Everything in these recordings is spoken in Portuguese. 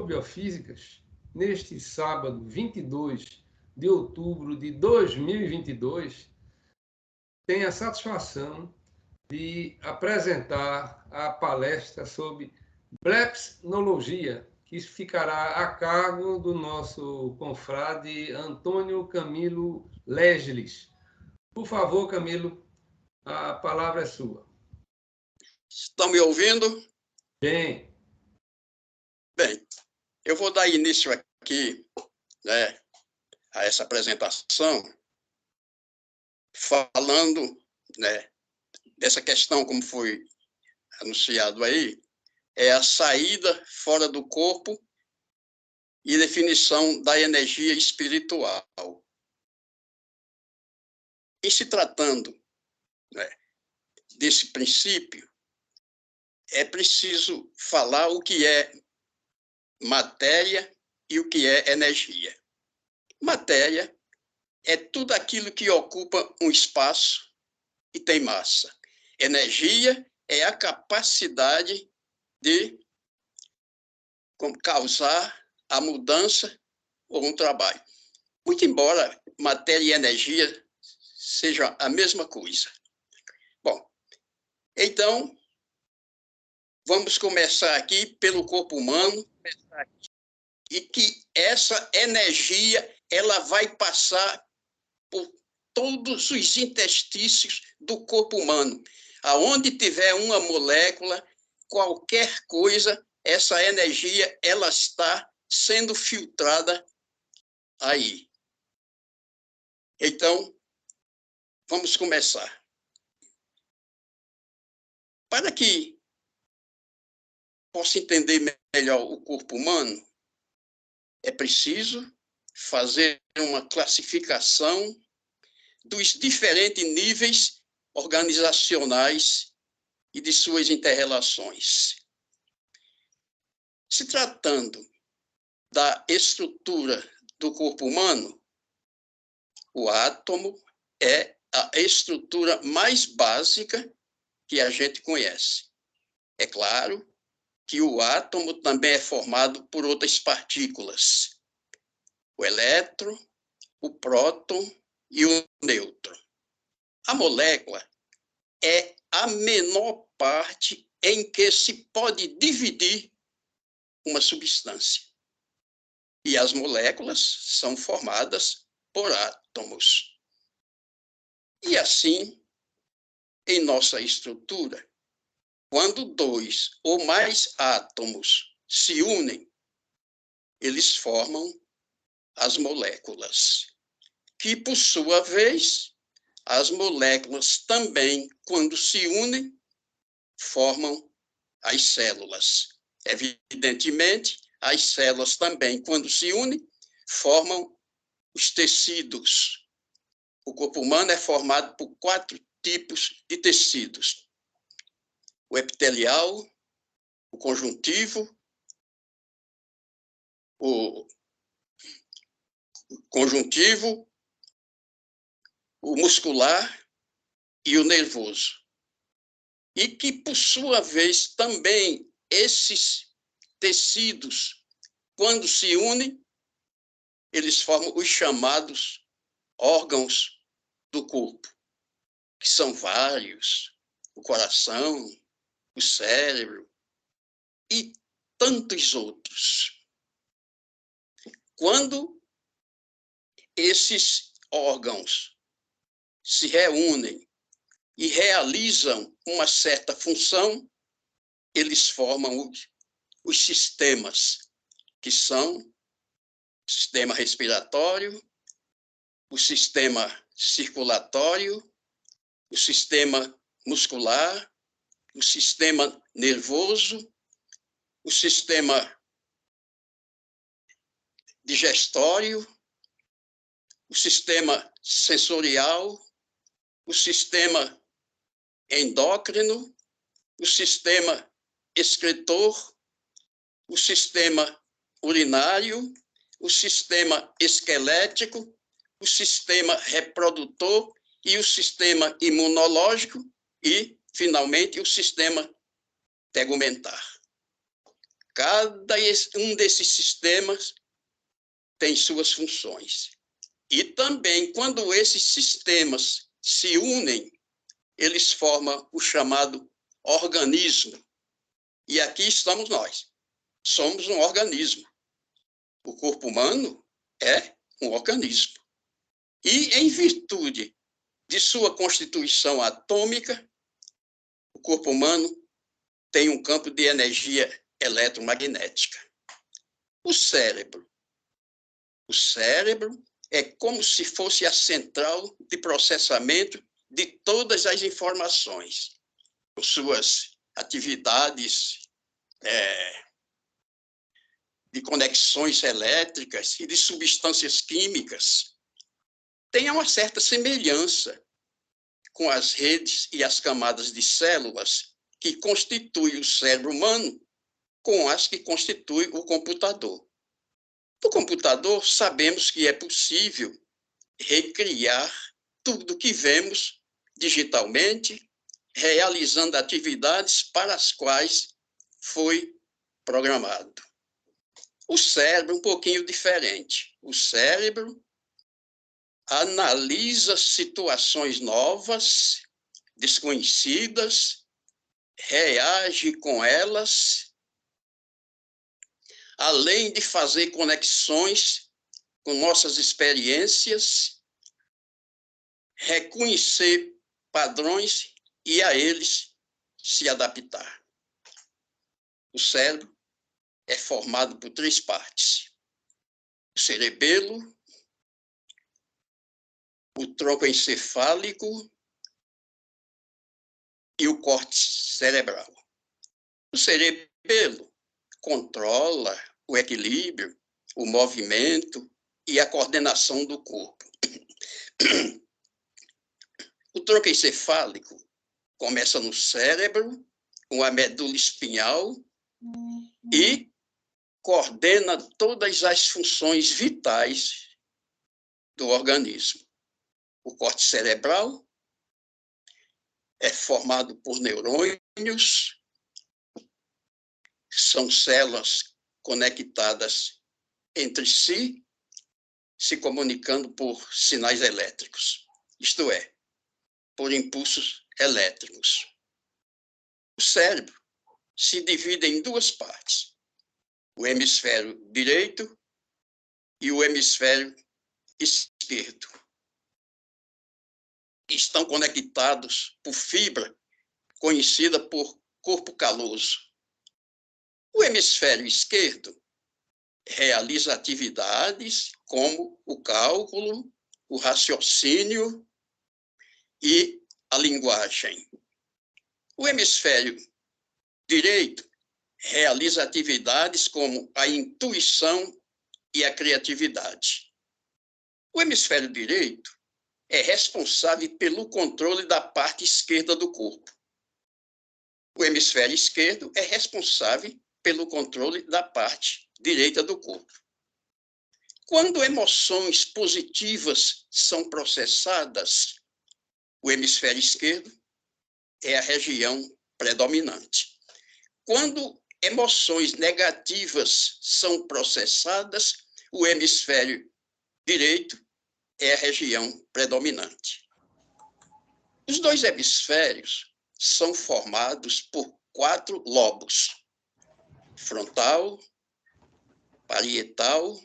Biofísicas, neste sábado 22 de outubro de 2022, tenho a satisfação de apresentar a palestra sobre Blepsnologia, que ficará a cargo do nosso confrade Antônio Camilo Legeles. Por favor, Camilo, a palavra é sua. Estão me ouvindo? Bem. Bem, eu vou dar início aqui, né, a essa apresentação, falando, né, dessa questão, como foi anunciado aí, é a saída fora do corpo e definição da energia espiritual. E se tratando, né, desse princípio, é preciso falar o que é matéria e o que é energia. Matéria é tudo aquilo que ocupa um espaço e tem massa. Energia é a capacidade de causar a mudança ou um trabalho. Muito embora matéria e energia sejam a mesma coisa. Bom, então, vamos começar aqui pelo corpo humano, e que essa energia ela vai passar por todos os interstícios do corpo humano. Aonde tiver uma molécula, qualquer coisa, essa energia ela está sendo filtrada aí. Então, vamos começar. Para que possa entender melhor o corpo humano, é preciso fazer uma classificação dos diferentes níveis organizacionais e de suas interrelações. Se tratando da estrutura do corpo humano, o átomo é a estrutura mais básica que a gente conhece. É claro que o átomo também é formado por outras partículas, o elétron, o próton e o nêutron. A molécula é a menor parte em que se pode dividir uma substância. E as moléculas são formadas por átomos. E assim, em nossa estrutura, quando dois ou mais átomos se unem, eles formam as moléculas, que, por sua vez, as moléculas também, quando se unem, formam as células. Evidentemente, as células também, quando se unem, formam os tecidos. O corpo humano é formado por 4 tipos de tecidos: o epitelial, o conjuntivo, o muscular e o nervoso. E que, por sua vez, também esses tecidos, quando se unem, eles formam os chamados órgãos do corpo, que são vários: o coração, o cérebro e tantos outros. Quando esses órgãos se reúnem e realizam uma certa função, eles formam os sistemas, que são o sistema respiratório, o sistema circulatório, o sistema muscular, o sistema nervoso, o sistema digestório, o sistema sensorial, o sistema endócrino, o sistema excretor, o sistema urinário, o sistema esquelético, o sistema reprodutor e o sistema imunológico e, finalmente, o sistema tegumentar. Cada um desses sistemas tem suas funções. E também, quando esses sistemas se unem, eles formam o chamado organismo. E aqui estamos nós. Somos um organismo. O corpo humano é um organismo. E, em virtude de sua constituição atômica, o corpo humano tem um campo de energia eletromagnética. O cérebro é como se fosse a central de processamento de todas as informações, com suas atividades de conexões elétricas e de substâncias químicas. Tem uma certa semelhança com as redes e as camadas de células que constituem o cérebro humano com as que constituem o computador. No computador, sabemos que é possível recriar tudo que vemos digitalmente, realizando atividades para as quais foi programado. O cérebro é um pouquinho diferente. O cérebro analisa situações novas, desconhecidas, reage com elas, além de fazer conexões com nossas experiências, reconhecer padrões e a eles se adaptar. O cérebro é formado por 3 partes: o cerebelo, o tronco encefálico e o córtex cerebral. O cerebelo controla o equilíbrio, o movimento e a coordenação do corpo. O tronco encefálico começa no cérebro, com a medula espinhal, e coordena todas as funções vitais do organismo. O córtex cerebral é formado por neurônios, são células conectadas entre si, se comunicando por sinais elétricos, isto é, por impulsos elétricos. O cérebro se divide em 2 partes: o hemisfério direito e o hemisfério esquerdo. Estão conectados por fibra conhecida por corpo caloso. O hemisfério esquerdo realiza atividades como o cálculo, o raciocínio e a linguagem. O hemisfério direito realiza atividades como a intuição e a criatividade. O hemisfério direito é responsável pelo controle da parte esquerda do corpo. O hemisfério esquerdo é responsável pelo controle da parte direita do corpo. Quando emoções positivas são processadas, o hemisfério esquerdo é a região predominante. Quando emoções negativas são processadas, o hemisfério direito é a região predominante. Os 2 hemisférios são formados por 4 lobos: frontal, parietal,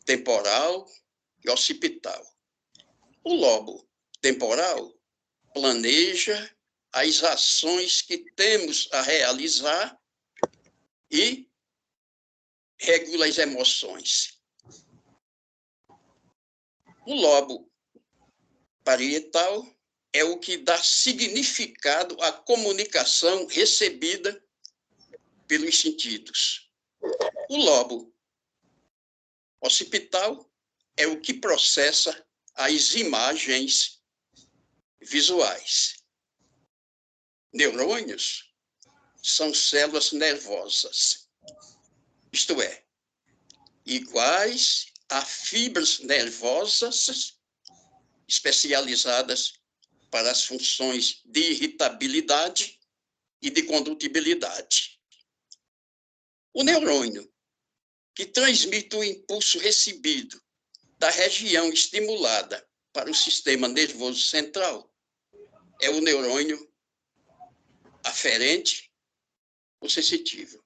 temporal e occipital. O lobo temporal planeja as ações que temos a realizar e regula as emoções. O lobo parietal é o que dá significado à comunicação recebida pelos sentidos. O lobo occipital é o que processa as imagens visuais. Neurônios são células nervosas, isto é, iguais a fibras nervosas especializadas para as funções de irritabilidade e de condutibilidade. O neurônio, que transmite o impulso recebido da região estimulada para o sistema nervoso central, é o neurônio aferente ou sensitivo.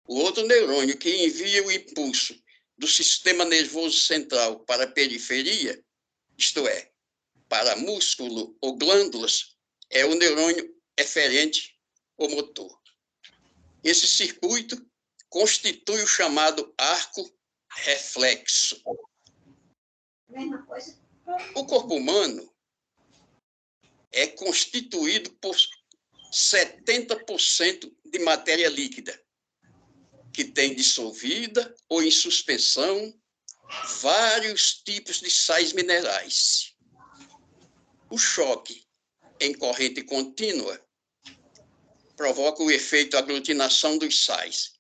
O outro neurônio que envia o impulso do sistema nervoso central para a periferia, isto é, para músculo ou glândulas, é o neurônio eferente ou motor. Esse circuito constitui o chamado arco reflexo. O corpo humano é constituído por 70% de matéria líquida, que tem dissolvida ou em suspensão vários tipos de sais minerais. O choque em corrente contínua provoca o efeito aglutinação dos sais.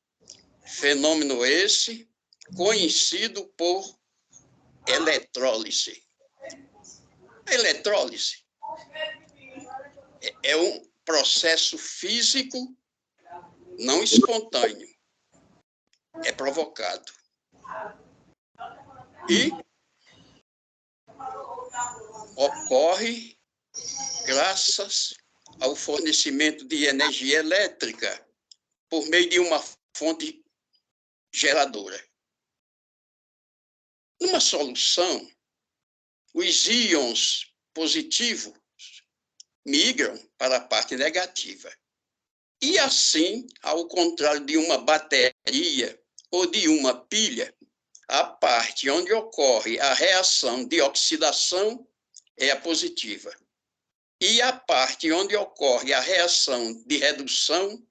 Fenômeno esse conhecido por eletrólise. A eletrólise é um processo físico não espontâneo, é provocado. E ocorre graças ao fornecimento de energia elétrica por meio de uma fonte geradora. Numa solução, os íons positivos migram para a parte negativa. E assim, ao contrário de uma bateria ou de uma pilha, a parte onde ocorre a reação de oxidação é a positiva. E a parte onde ocorre a reação de redução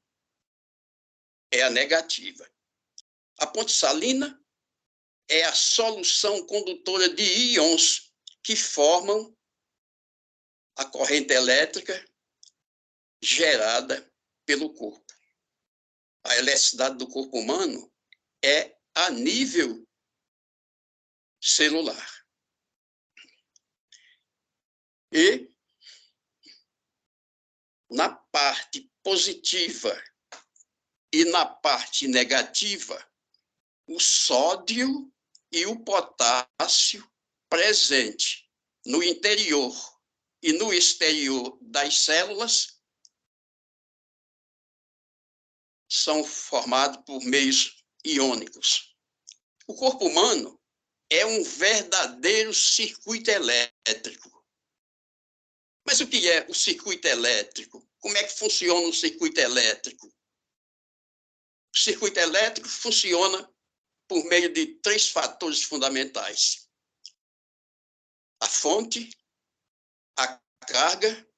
é a negativa. A ponte salina é a solução condutora de íons que formam a corrente elétrica gerada pelo corpo. A eletricidade do corpo humano é a nível celular. E na parte positiva e na parte negativa, o sódio e o potássio presente no interior e no exterior das células são formados por meios iônicos. O corpo humano é um verdadeiro circuito elétrico. Mas o que é o circuito elétrico? Como é que funciona o circuito elétrico? O circuito elétrico funciona por meio de 3 fatores fundamentais: a fonte, a carga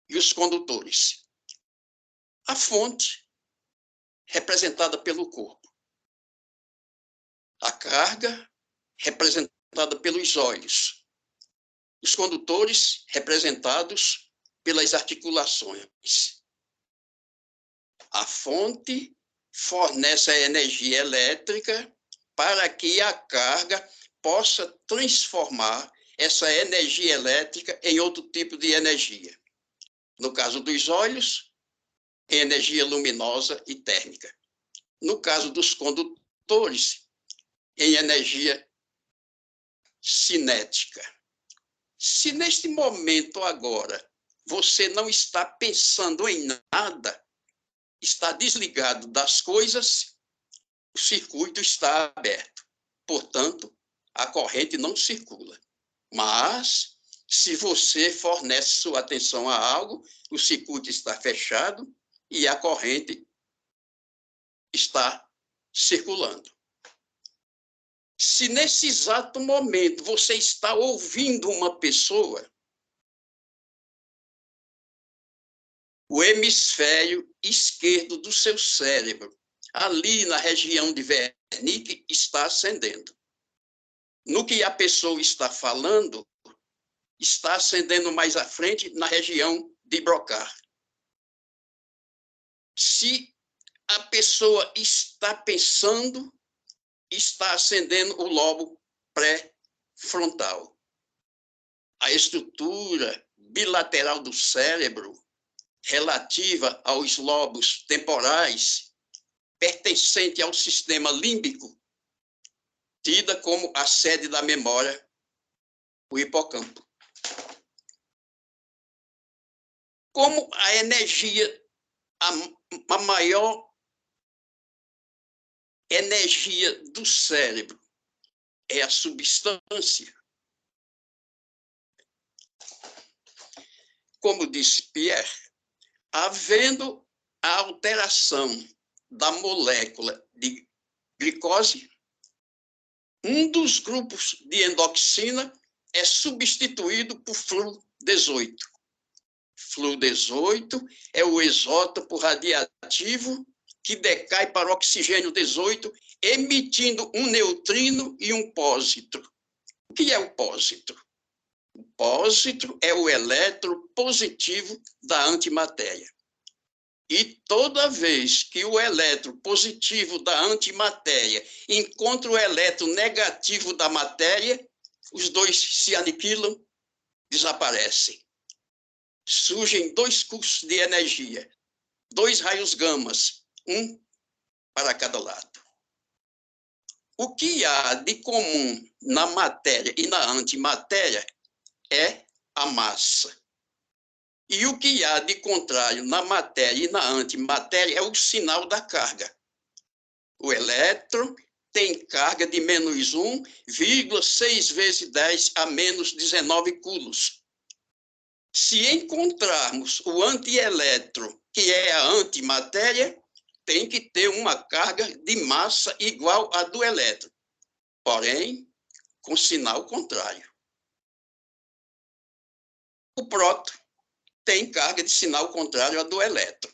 e os condutores. A fonte, representada pelo corpo. A carga, representada pelos olhos. Os condutores, representados pelas articulações. A fonte fornece a energia elétrica para que a carga possa transformar essa energia elétrica em outro tipo de energia. No caso dos olhos, em energia luminosa e térmica. No caso dos condutores, em energia cinética. Se neste momento agora você não está pensando em nada, está desligado das coisas, o circuito está aberto. Portanto, a corrente não circula. Mas, se você fornece sua atenção a algo, o circuito está fechado e a corrente está circulando. Se nesse exato momento você está ouvindo uma pessoa, o hemisfério esquerdo do seu cérebro, ali na região de Wernicke, está acendendo. No que a pessoa está falando, está acendendo mais à frente na região de Broca. Se a pessoa está pensando, está acendendo o lobo pré-frontal. A estrutura bilateral do cérebro, relativa aos lobos temporais, pertencente ao sistema límbico, tida como a sede da memória, o hipocampo. Como a energia, a maior energia do cérebro é a substância. Como disse Pierre, havendo a alteração da molécula de glicose, um dos grupos de endoxina é substituído por Flu-18. Flu-18 é o isótopo radiativo que decai para o oxigênio 18, emitindo um neutrino e um pósitro. O que é o pósitro? O pósitro é o elétron positivo da antimatéria. E toda vez que o elétron positivo da antimatéria encontra o elétron negativo da matéria, os dois se aniquilam, desaparecem. Surgem dois cursos de energia, dois raios gamas, um para cada lado. O que há de comum na matéria e na antimatéria é a massa. E o que há de contrário na matéria e na antimatéria é o sinal da carga. O elétron tem carga de menos 1,6 vezes 10 a menos 19 coulombs. Se encontrarmos o antielétron, que é a antimatéria, tem que ter uma carga de massa igual à do elétron, porém, com sinal contrário. O próton tem carga de sinal contrário à do elétron.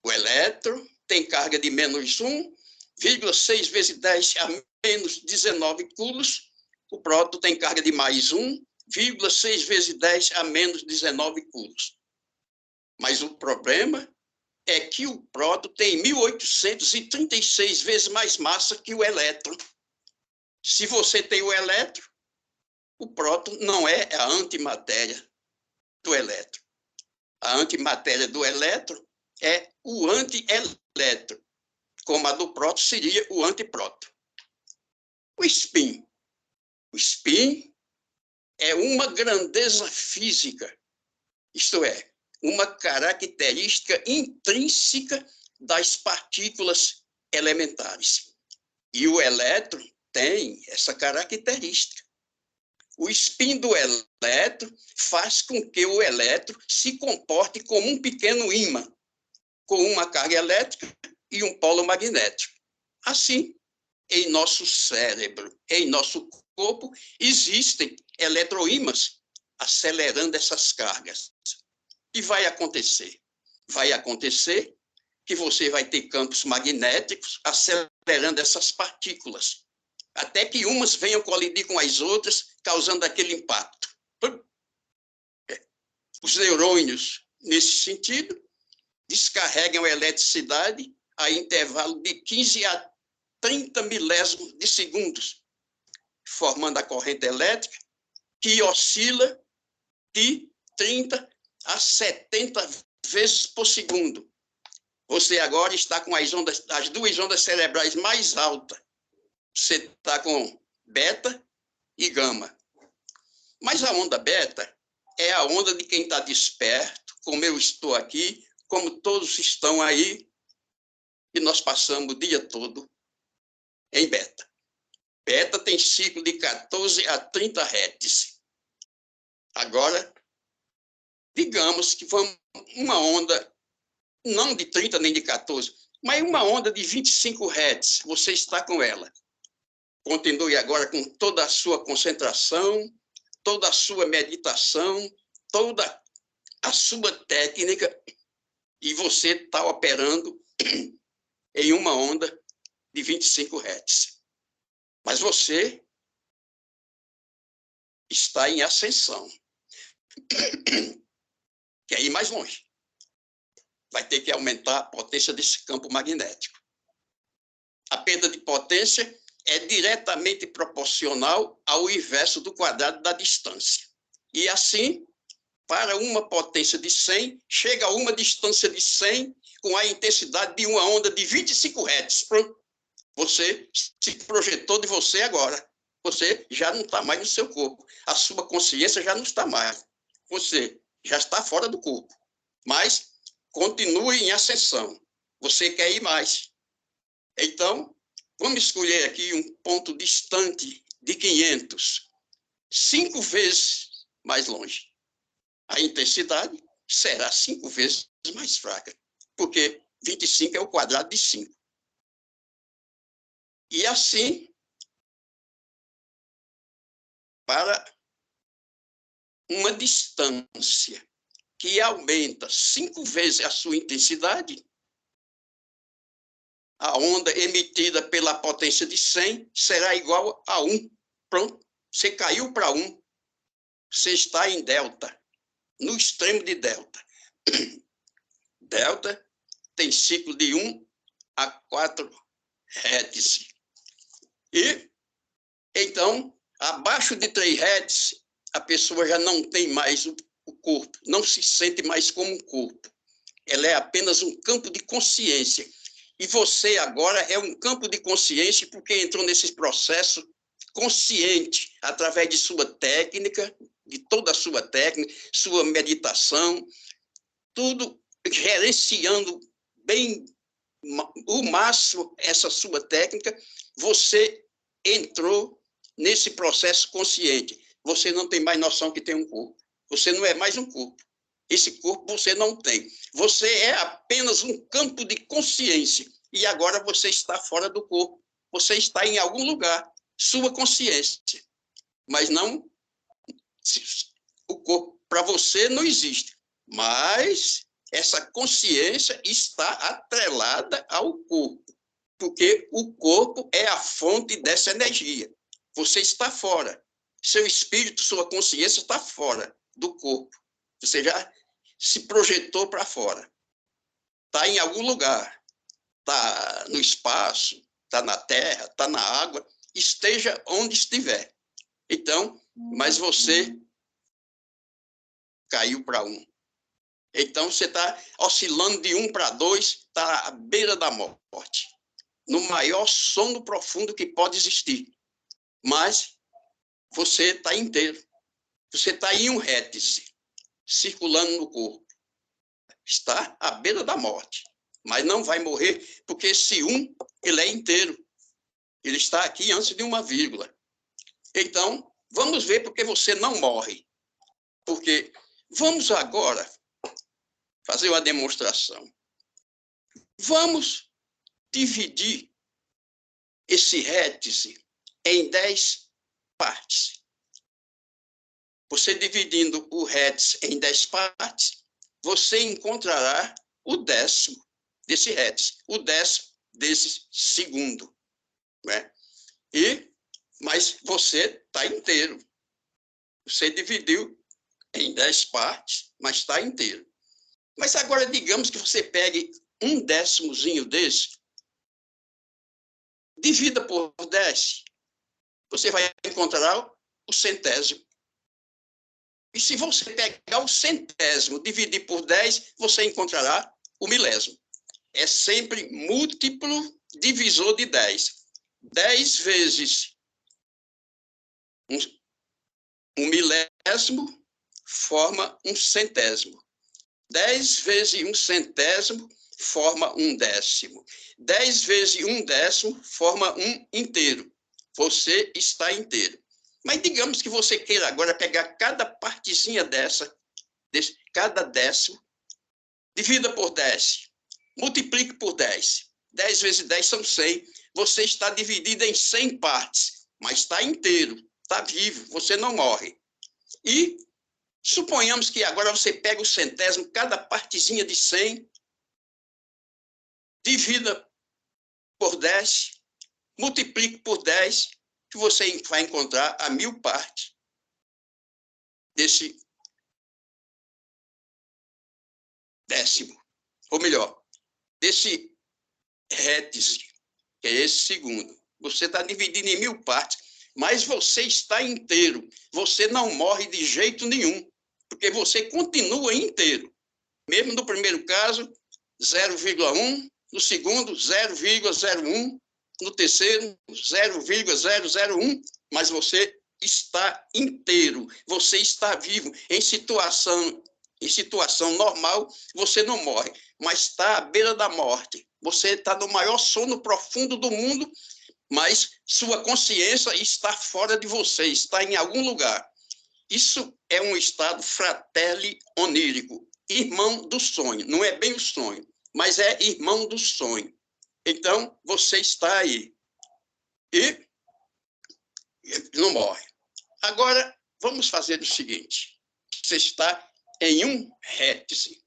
O elétron tem carga de menos 1,6 vezes 10 a menos 19 coulombs. O próton tem carga de mais 1,6 vezes 10 a menos 19 coulombs. Mas o problema é que o próton tem 1.836 vezes mais massa que o elétron. Se você tem o elétron, o próton não é a antimatéria do elétron. A antimatéria do elétron é o antielétron, como a do próton seria o antipróton. O spin. O spin é uma grandeza física, isto é, uma característica intrínseca das partículas elementares. E o elétron tem essa característica. O spin do elétron faz com que o elétron se comporte como um pequeno ímã, com uma carga elétrica e um polo magnético. Assim, em nosso cérebro, em nosso corpo, existem eletroímãs acelerando essas cargas. E vai acontecer? Vai acontecer que você vai ter campos magnéticos acelerando essas partículas, até que umas venham colidir com as outras, causando aquele impacto. Os neurônios, nesse sentido, descarregam a eletricidade a intervalo de 15 a 30 milésimos de segundos, formando a corrente elétrica que oscila de 30 a 70 vezes por segundo. Você agora está com as duas ondas cerebrais mais altas. Você está com beta e gama. Mas a onda beta é a onda de quem está desperto, como eu estou aqui, como todos estão aí, e nós passamos o dia todo em beta. Beta tem ciclo de 14 a 30 Hz. Agora, digamos que vamos uma onda, não de 30 nem de 14, mas uma onda de 25 Hz, você está com ela. Continue agora com toda a sua concentração, toda a sua meditação, toda a sua técnica, e você está operando em uma onda de 25 Hz. Mas você está em ascensão. Quer ir mais longe. Vai ter que aumentar a potência desse campo magnético. A perda de potência é diretamente proporcional ao inverso do quadrado da distância. E assim, para uma potência de 100, chega a uma distância de 100, com a intensidade de uma onda de 25 Hz. Pronto. Você se projetou de você agora. Você já não está mais no seu corpo. A sua consciência já não está mais. Você já está fora do corpo. Mas continue em ascensão. Você quer ir mais. Então, vamos escolher aqui um ponto distante de 500. 5 vezes mais longe. A intensidade será 5 vezes mais fraca. Porque 25 é o quadrado de 5. E assim, para uma distância que aumenta 5 vezes a sua intensidade, a onda emitida pela potência de 100 será igual a 1. Pronto, você caiu para 1. Você está em delta, no extremo de delta. Delta tem ciclo de 1 a 4 Hz. E, então, abaixo de 3 Hz, a pessoa já não tem mais o corpo, não se sente mais como um corpo. Ela é apenas um campo de consciência. E você agora é um campo de consciência porque entrou nesse processo consciente, através de sua técnica, de toda a sua técnica, sua meditação, tudo gerenciando bem o máximo essa sua técnica, você entrou nesse processo consciente. Você não tem mais noção que tem um corpo. Você não é mais um corpo. Esse corpo você não tem. Você é apenas um campo de consciência. E agora você está fora do corpo. Você está em algum lugar. Sua consciência. Mas não... O corpo para você não existe. Mas essa consciência está atrelada ao corpo. Porque o corpo é a fonte dessa energia. Você está fora. Seu espírito, sua consciência está fora do corpo. Você já se projetou para fora. Está em algum lugar. Está no espaço, está na terra, está na água. Esteja onde estiver. Então, mas você caiu para 1. Então, você está oscilando de 1 para 2, está à beira da morte. No maior sono profundo que pode existir. Mas você está inteiro. Você está em 1 Hz, circulando no corpo. Está à beira da morte. Mas não vai morrer, porque esse 1, ele é inteiro. Ele está aqui antes de uma vírgula. Então, vamos ver porque você não morre. Porque vamos agora fazer uma demonstração. Vamos dividir esse Hz em 10 partes. Você dividindo o Hz em 10 partes, você encontrará o 10º desse Hz, o 10º desse segundo. Né? Mas você está inteiro. Você dividiu em 10 partes, mas está inteiro. Mas agora, digamos que você pegue um décimozinho desse, divida por 10, você vai encontrar o centésimo. E se você pegar o centésimo, dividir por 10, você encontrará o milésimo. É sempre múltiplo divisor de 10. 10 vezes um milésimo forma um centésimo. 10 vezes um centésimo forma um décimo. 10 vezes um décimo forma um inteiro. Você está inteiro. Mas digamos que você queira agora pegar cada partezinha cada décimo, divida por 10, multiplique por 10. 10 vezes 10 são 100. Você está dividido em 100 partes, mas está inteiro, está vivo, você não morre. E suponhamos que agora você pega o centésimo, cada partezinha de 100, divida por 10, multiplique por 10, que você vai encontrar a 1000 partes desse décimo. Ou melhor, desse Hz, que é esse segundo. Você está dividido em 1000 partes, mas você está inteiro. Você não morre de jeito nenhum, porque você continua inteiro. Mesmo no primeiro caso, 0,1, no segundo 0,01, no terceiro 0,001, mas você está inteiro, você está vivo. Em situação normal, você não morre, mas está à beira da morte. Você está no maior sono profundo do mundo, mas sua consciência está fora de você, está em algum lugar. Isso é um estado fratelli onírico, irmão do sonho. Não é bem o sonho, mas é irmão do sonho. Então, você está aí e não morre. Agora, vamos fazer o seguinte. Você está em um vértice.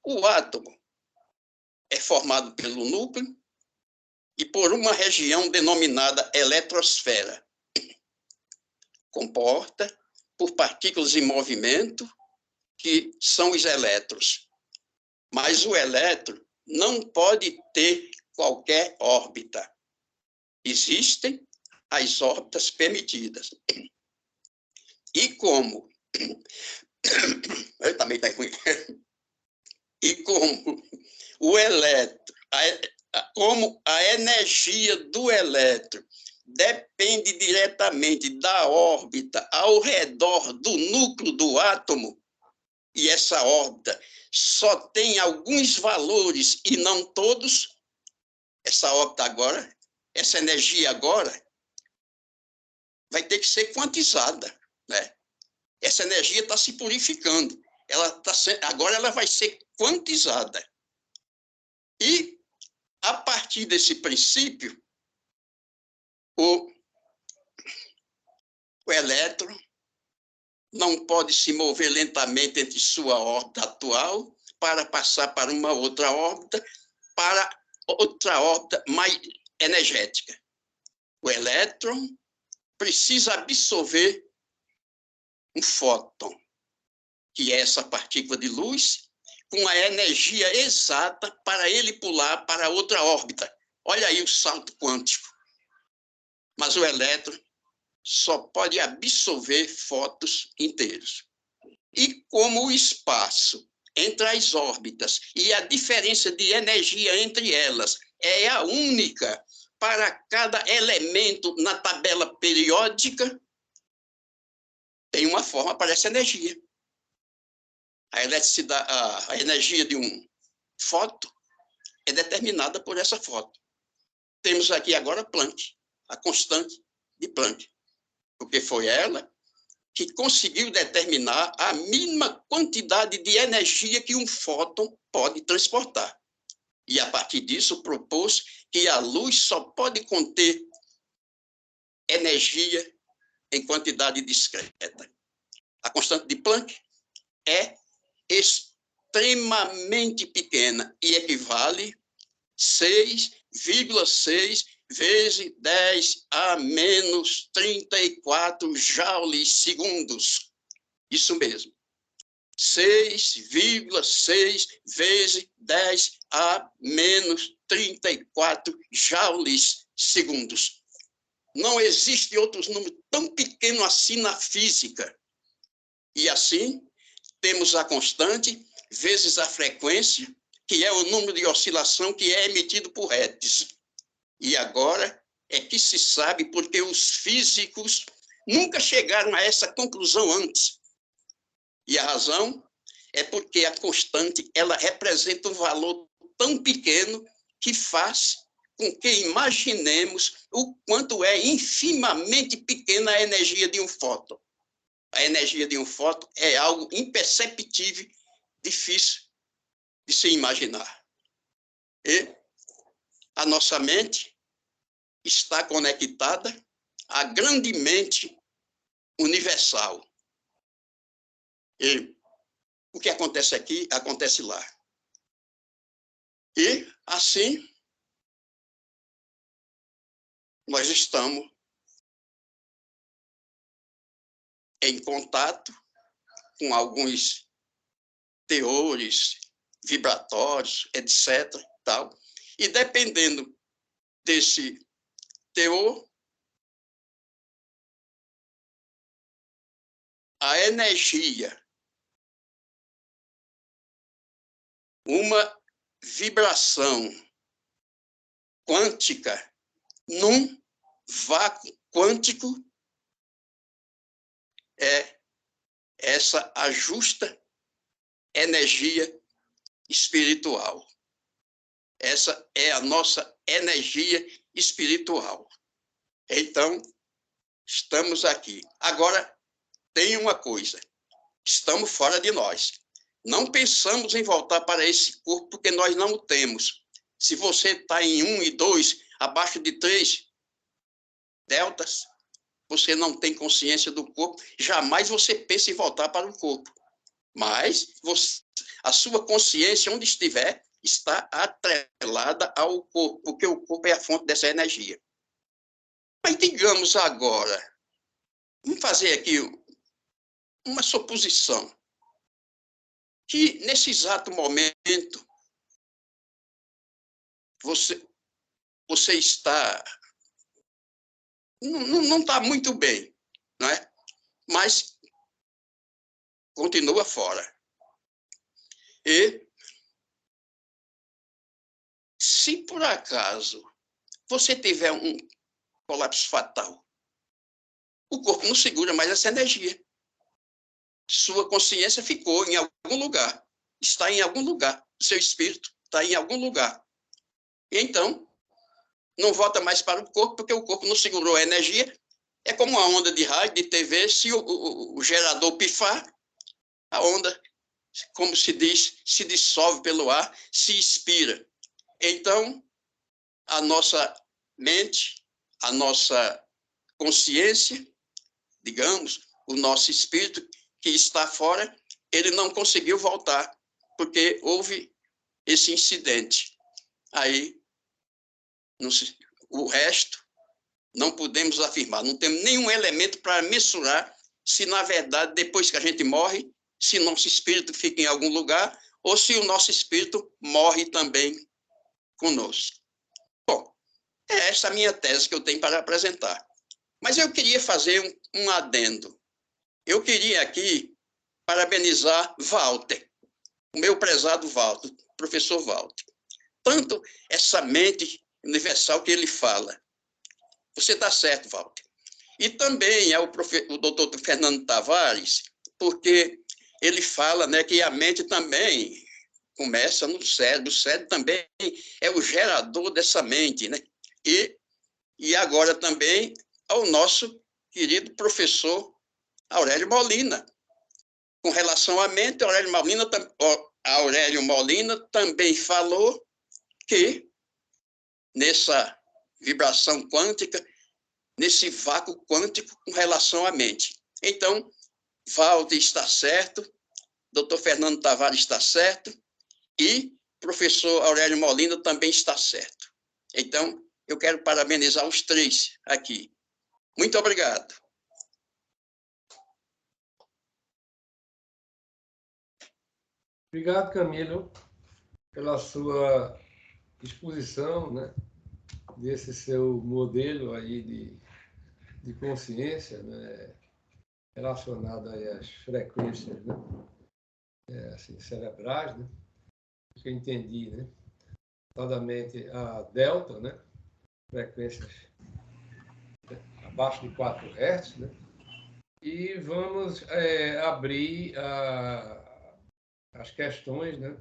O átomo é formado pelo núcleo e por uma região denominada eletrosfera. Comporta por partículas em movimento, que são os elétrons. Mas o elétron não pode ter qualquer órbita. Existem as órbitas permitidas. E como... Eu também está ruim. E como o elétron, como a energia do elétron depende diretamente da órbita ao redor do núcleo do átomo, e essa órbita só tem alguns valores e não todos, essa órbita agora, essa energia agora, vai ter que ser quantizada, né? Essa energia está se purificando. Agora ela vai ser quantizada. E, a partir desse princípio, o elétron não pode se mover lentamente entre sua órbita atual para passar para uma outra órbita, para outra órbita mais energética. O elétron precisa absorver um fóton, que é essa partícula de luz, com a energia exata para ele pular para outra órbita. Olha aí o salto quântico. Mas o elétron só pode absorver fótons inteiros. E como o espaço entre as órbitas e a diferença de energia entre elas é a única para cada elemento na tabela periódica, tem uma forma para essa energia. A energia de um fóton é determinada por essa fóton. Temos aqui agora Planck, a constante de Planck, porque foi ela que conseguiu determinar a mínima quantidade de energia que um fóton pode transportar. E, a partir disso, propôs que a luz só pode conter energia em quantidade discreta. A constante de Planck é extremamente pequena e equivale a 6,6 vezes 10 a menos 34 joules segundos. Isso mesmo. 6,6 vezes 10 a menos 34 joules segundos. Não existe outro número tão pequeno assim na física. E assim, temos a constante vezes a frequência, que é o número de oscilação que é emitido por Hertz. E agora é que se sabe porque os físicos nunca chegaram a essa conclusão antes. E a razão é porque a constante ela representa um valor tão pequeno que faz com que imaginemos o quanto é infimamente pequena a energia de um fóton. A energia de um fóton é algo imperceptível, difícil de se imaginar. E a nossa mente está conectada à grande mente universal. E o que acontece aqui, acontece lá. E, assim, nós estamos em contato com alguns teores vibratórios, etc. Tal. E, dependendo desse teor, a energia uma vibração quântica num vácuo quântico é essa a justa energia espiritual. Essa é a nossa energia espiritual. Então, estamos aqui. Agora, tem uma coisa. Estamos fora de nós. Não pensamos em voltar para esse corpo, porque nós não o temos. Se você está em 1 e 2, abaixo de 3 deltas, você não tem consciência do corpo, jamais você pensa em voltar para o corpo. Mas a sua consciência, onde estiver, está atrelada ao corpo, porque o corpo é a fonte dessa energia. Mas digamos agora, vamos fazer aqui uma suposição, que nesse exato momento você está não está muito bem, não é? Mas continua fora. E se por acaso você tiver um colapso fatal, o corpo não segura mais essa energia. Sua consciência ficou em algum lugar, está em algum lugar, seu espírito está em algum lugar. E então, não volta mais para o corpo, porque o corpo não segurou a energia. É como uma onda de rádio, de TV, se o gerador pifar, a onda, como se diz, se dissolve pelo ar, se expira. Então, a nossa mente, a nossa consciência, digamos, o nosso espírito que está fora, ele não conseguiu voltar, porque houve esse incidente. Aí, o resto, não podemos afirmar, não temos nenhum elemento para mensurar se, na verdade, depois que a gente morre, se nosso espírito fica em algum lugar ou se o nosso espírito morre também conosco. Bom, é essa a minha tese que eu tenho para apresentar. Mas eu queria fazer um adendo. Eu queria aqui parabenizar Walter, o meu prezado Walter, professor Walter. Tanto essa mente universal que ele fala. Você está certo, Walter. E também é o doutor Fernando Tavares, porque ele fala, né, que a mente também começa no cérebro. O cérebro também é o gerador dessa mente, né? E agora também ao nosso querido professor Aurélio Molina. Com relação à mente, Aurélio Molina também falou que nessa vibração quântica, nesse vácuo quântico com relação à mente. Então, Walter está certo, doutor Fernando Tavares está certo e professor Aurélio Molina também está certo. Então, eu quero parabenizar os três aqui. Muito obrigado. Obrigado, Camilo, pela sua exposição, né, desse seu modelo aí de consciência, né, relacionado aí às frequências, né, assim, cerebrais, né, que eu entendi, né, notadamente a delta, né, frequências abaixo de 4 Hz, né, e vamos abrir as questões, né,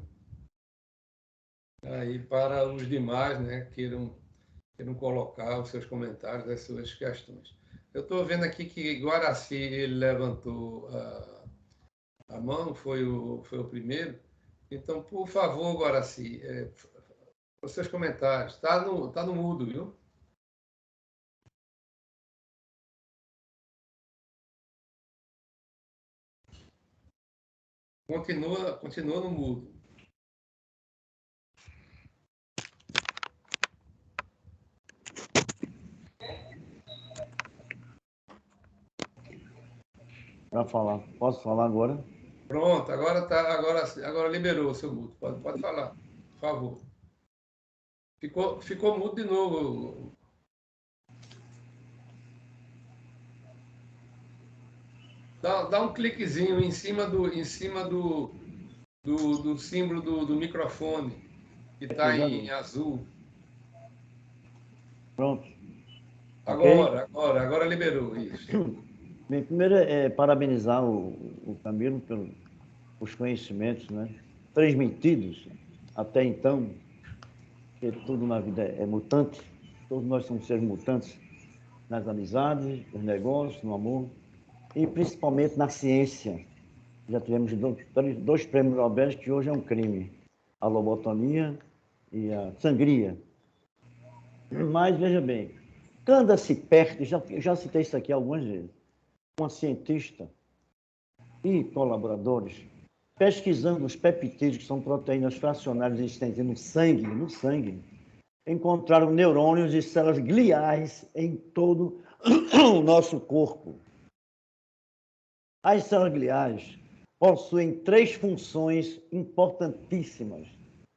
aí para os demais, né, queiram colocar os seus comentários, as suas questões. Eu estou vendo aqui que Guaraci ele levantou a mão, foi o primeiro. Então, por favor, Guaraci, os seus comentários. Está no mudo, viu? Continua no mudo. Para falar. Posso falar agora? Pronto, agora liberou o seu mudo. Pode falar, por favor. Ficou mudo de novo. Dá um cliquezinho em cima do do símbolo do microfone, que está em azul. Pronto. Agora liberou isso. Bem, primeiro parabenizar o Camilo pelos conhecimentos, né, transmitidos até então, que tudo na vida é mutante, todos nós somos seres mutantes nas amizades, nos negócios, no amor e principalmente na ciência. Já tivemos dois prêmios Nobel que hoje é um crime, a lobotomia e a sangria. Mas veja bem, Candace Pert, já citei isso aqui algumas vezes, uma cientista e colaboradores pesquisando os peptídeos, que são proteínas fracionárias existentes no sangue, encontraram neurônios e células gliais em todo o nosso corpo. As células gliais possuem 3 funções importantíssimas.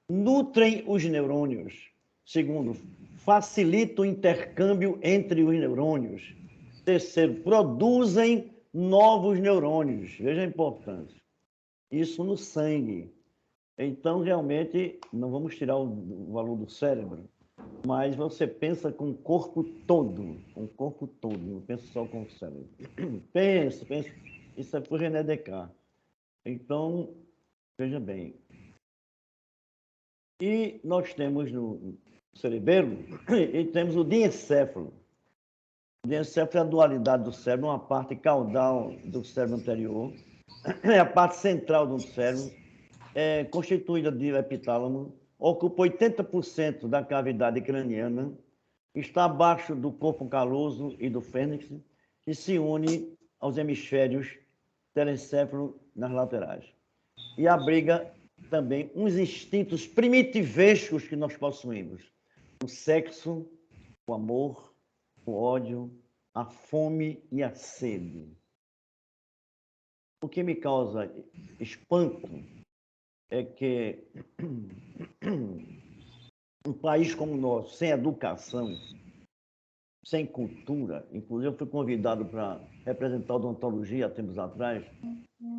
Nutrem os neurônios. Segundo, facilitam o intercâmbio entre os neurônios. Terceiro, produzem novos neurônios. Veja a importância. Isso no sangue. Então, realmente, não vamos tirar o valor do cérebro, mas você pensa com o corpo todo, não pensa só com o cérebro. Pensa. Isso é por René Descartes. Então, veja bem. E nós temos no cerebelo, e temos o diencéfalo. O diencéfalo é a dualidade do cérebro, uma parte caudal do cérebro anterior, é a parte central do cérebro, é constituída de epitálamo, ocupa 80% da cavidade craniana, está abaixo do corpo caloso e do fênix e se une aos hemisférios telencéfalo nas laterais. E abriga também uns instintos primitivescos que nós possuímos: o sexo, o amor, o ódio, a fome e a sede. O que me causa espanto é que um país como o nosso, sem educação, sem cultura, inclusive eu fui convidado para representar a odontologia há tempos atrás,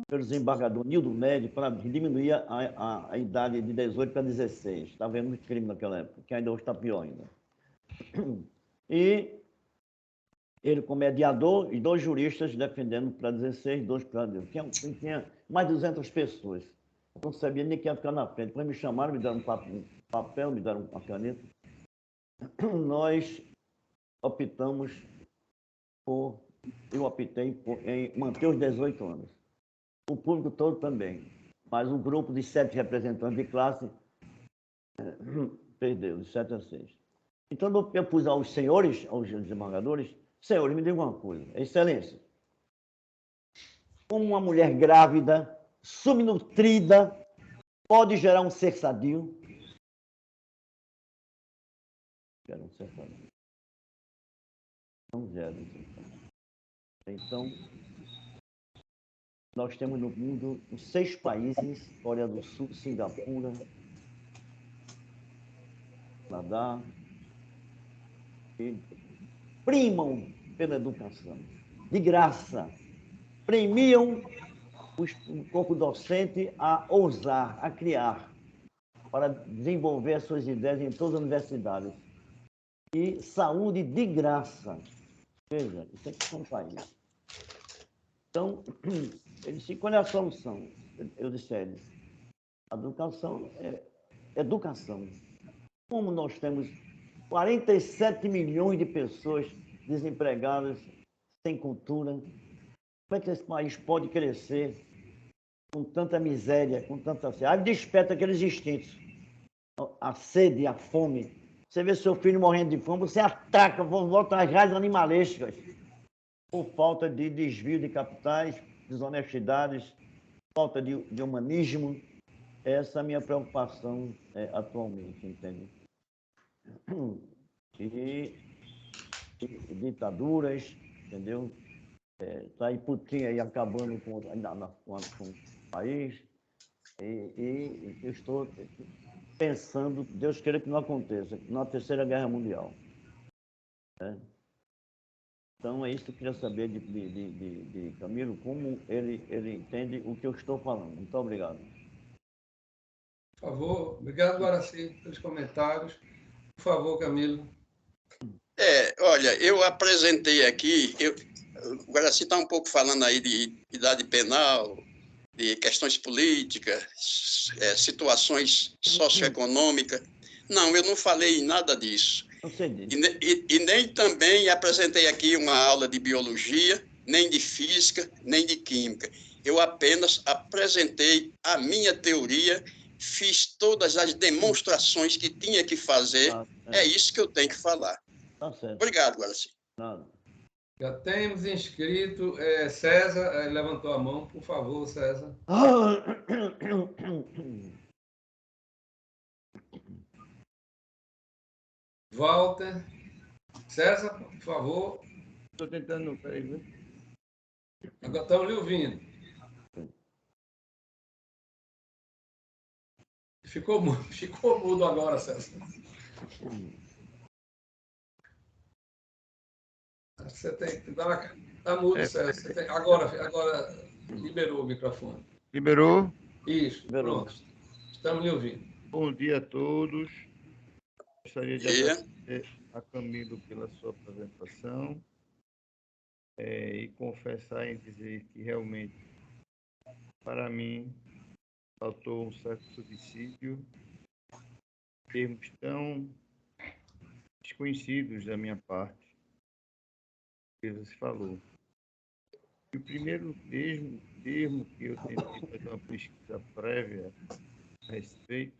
pelo desembargador Nildo Médio, para diminuir a idade de 18 para 16. Estava vendo muito crime naquela época, que ainda hoje está pior ainda. E ele, como mediador, e 2 juristas defendendo para 16, 2 para 18. Tinha mais de 200 pessoas. Eu não sabia nem quem ia ficar na frente. Depois me chamaram, me deram um papel, me deram uma caneta. Nós optamos eu optei em manter os 18 anos. O público todo também. Mas um grupo de 7 representantes de classe perdeu, de 7 a 6. Então eu pus aos senhores, aos desembargadores: senhores, me digam uma coisa, excelência. Como uma mulher grávida, subnutrida, pode gerar um ser sadio? Gera um ser sadio. Não gera um ser sadio. Então, nós temos no mundo 6 países: Coreia do Sul, Singapura, Canadá, que primam pela educação, de graça, premiam o corpo docente a ousar, a criar, para desenvolver as suas ideias em todas as universidades. E saúde de graça. Veja, isso aqui são países. Então, ele disse: qual é a solução? Eu disse a eles: a educação é educação. Como nós temos 47 milhões de pessoas desempregadas, sem cultura, como é que esse país pode crescer com tanta miséria, com tanta sede? Aí desperta aqueles instintos, a sede, a fome. Você vê seu filho morrendo de fome, você ataca, volta às raízes animalescas, por falta de desvio de capitais, desonestidades, falta de humanismo. Essa é a minha preocupação atualmente, entende? E ditaduras, entendeu? Está aí Putin aí acabando com o país. E eu estou pensando, Deus queira que não aconteça, na Terceira Guerra Mundial. Né? Então, é isso que eu queria saber de Camilo, como ele entende o que eu estou falando. Muito obrigado. Por favor. Obrigado, Guaraci, pelos comentários. Por favor, Camilo. Olha, eu apresentei aqui, o Guaraci está um pouco falando aí de idade penal, de questões políticas, situações socioeconômicas. Não, eu não falei nada disso. E nem também apresentei aqui uma aula de biologia, nem de física, nem de química. Eu apenas apresentei a minha teoria, fiz todas as demonstrações que tinha que fazer. É isso que eu tenho que falar. Tá certo. Obrigado, Guaraci. Nada. Já temos inscrito. César levantou a mão. Por favor, César. Walter. César, por favor. Estou tentando, peraí, viu? Agora estamos lhe ouvindo. Ficou mudo agora, César. Você tem que dar uma... Está mudo, César. Agora liberou o microfone. Liberou? Isso, pronto. Estamos lhe ouvindo. Bom dia a todos. Gostaria de agradecer a Camilo pela sua apresentação e confessar em dizer que realmente, para mim, faltou um certo subsídio, termos tão desconhecidos da minha parte, que você falou. E o primeiro termo que eu tentei fazer uma pesquisa prévia a respeito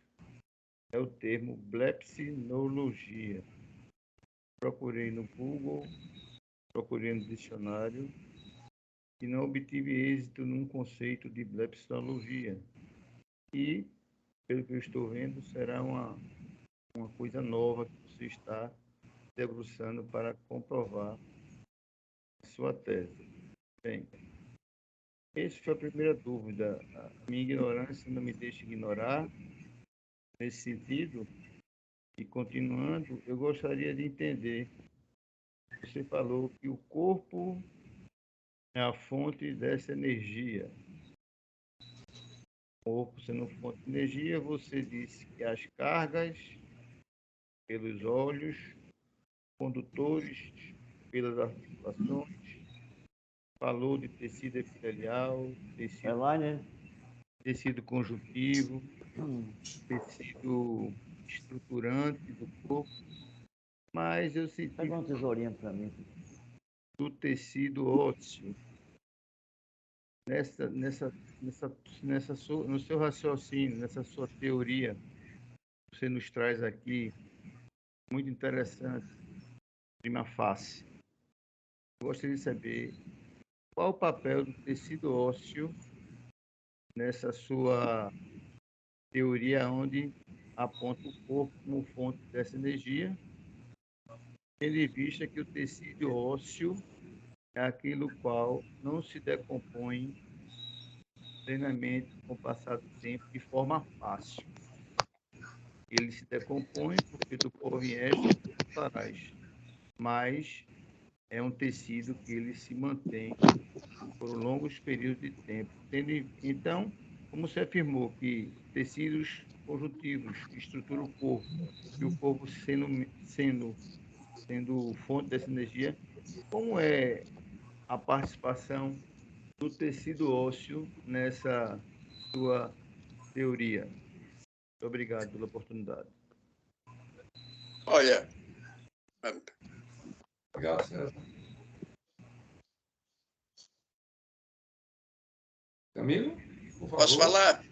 é o termo blepsinologia. Procurei no Google, procurei no dicionário e não obtive êxito num conceito de blepsinologia. E, pelo que eu estou vendo, será uma coisa nova que você está debruçando para comprovar a sua tese. Bem, essa foi a primeira dúvida. A minha ignorância não me deixa ignorar. Nesse sentido, e continuando, eu gostaria de entender. Você falou que o corpo é a fonte dessa energia. O corpo sendo fonte de energia, você disse que as cargas pelos olhos, condutores pelas articulações, falou de tecido epitelial, tecido conjuntivo, tecido estruturante do corpo, mas eu senti pega uma tesourinha para mim. Do tecido ósseo. No seu raciocínio, nessa sua teoria, você nos traz aqui, muito interessante, prima facie. Eu gostaria de saber qual o papel do tecido ósseo nessa sua teoria, onde aponta o corpo como fonte dessa energia, tendo em vista que o tecido ósseo é aquilo qual não se decompõe plenamente com o passar do tempo de forma fácil. Ele se decompõe porque do pó vier parais, mas é um tecido que ele se mantém por longos períodos de tempo. Então, como você afirmou que tecidos conjuntivos que estruturam o corpo, e o corpo sendo fonte dessa energia, como é a participação do tecido ósseo nessa sua teoria? Muito obrigado pela oportunidade. Olha. Obrigado, César. Camilo, por favor. Posso falar?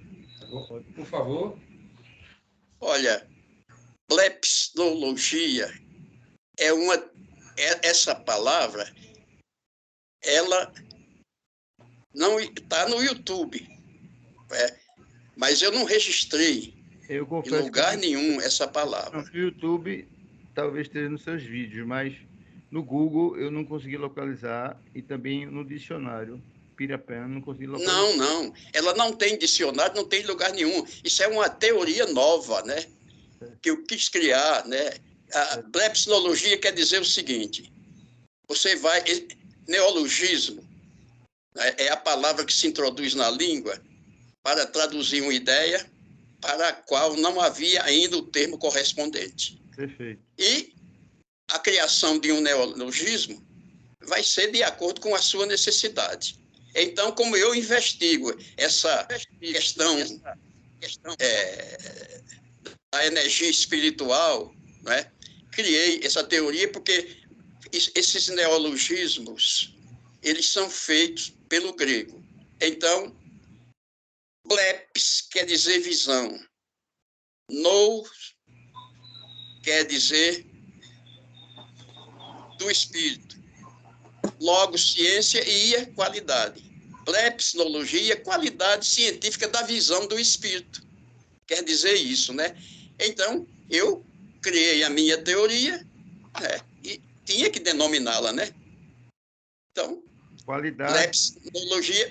Por favor. Olha, blepsinologia essa palavra, ela não está no YouTube, mas eu não registrei em lugar nenhum essa palavra. No YouTube, talvez esteja nos seus vídeos, mas no Google eu não consegui localizar e também no dicionário Pirapena não consegui localizar. Não. Ela não tem dicionário, não tem lugar nenhum. Isso é uma teoria nova, né? Que eu quis criar, né? A blepsinologia quer dizer o seguinte: você vai... Neologismo, né, é a palavra que se introduz na língua para traduzir uma ideia para a qual não havia ainda o termo correspondente. Perfeito. E a criação de um neologismo vai ser de acordo com a sua necessidade. Então, como eu investigo essa questão da energia espiritual, não é? Criei essa teoria porque esses neologismos, eles são feitos pelo grego. Então, Bleps quer dizer visão. Nous quer dizer do espírito. Logo, ciência e ia, qualidade. Plepsnologia, qualidade científica da visão do espírito. Quer dizer isso, né? Então, eu criei a minha teoria, né? E tinha que denominá-la, né? Então, Qualidade.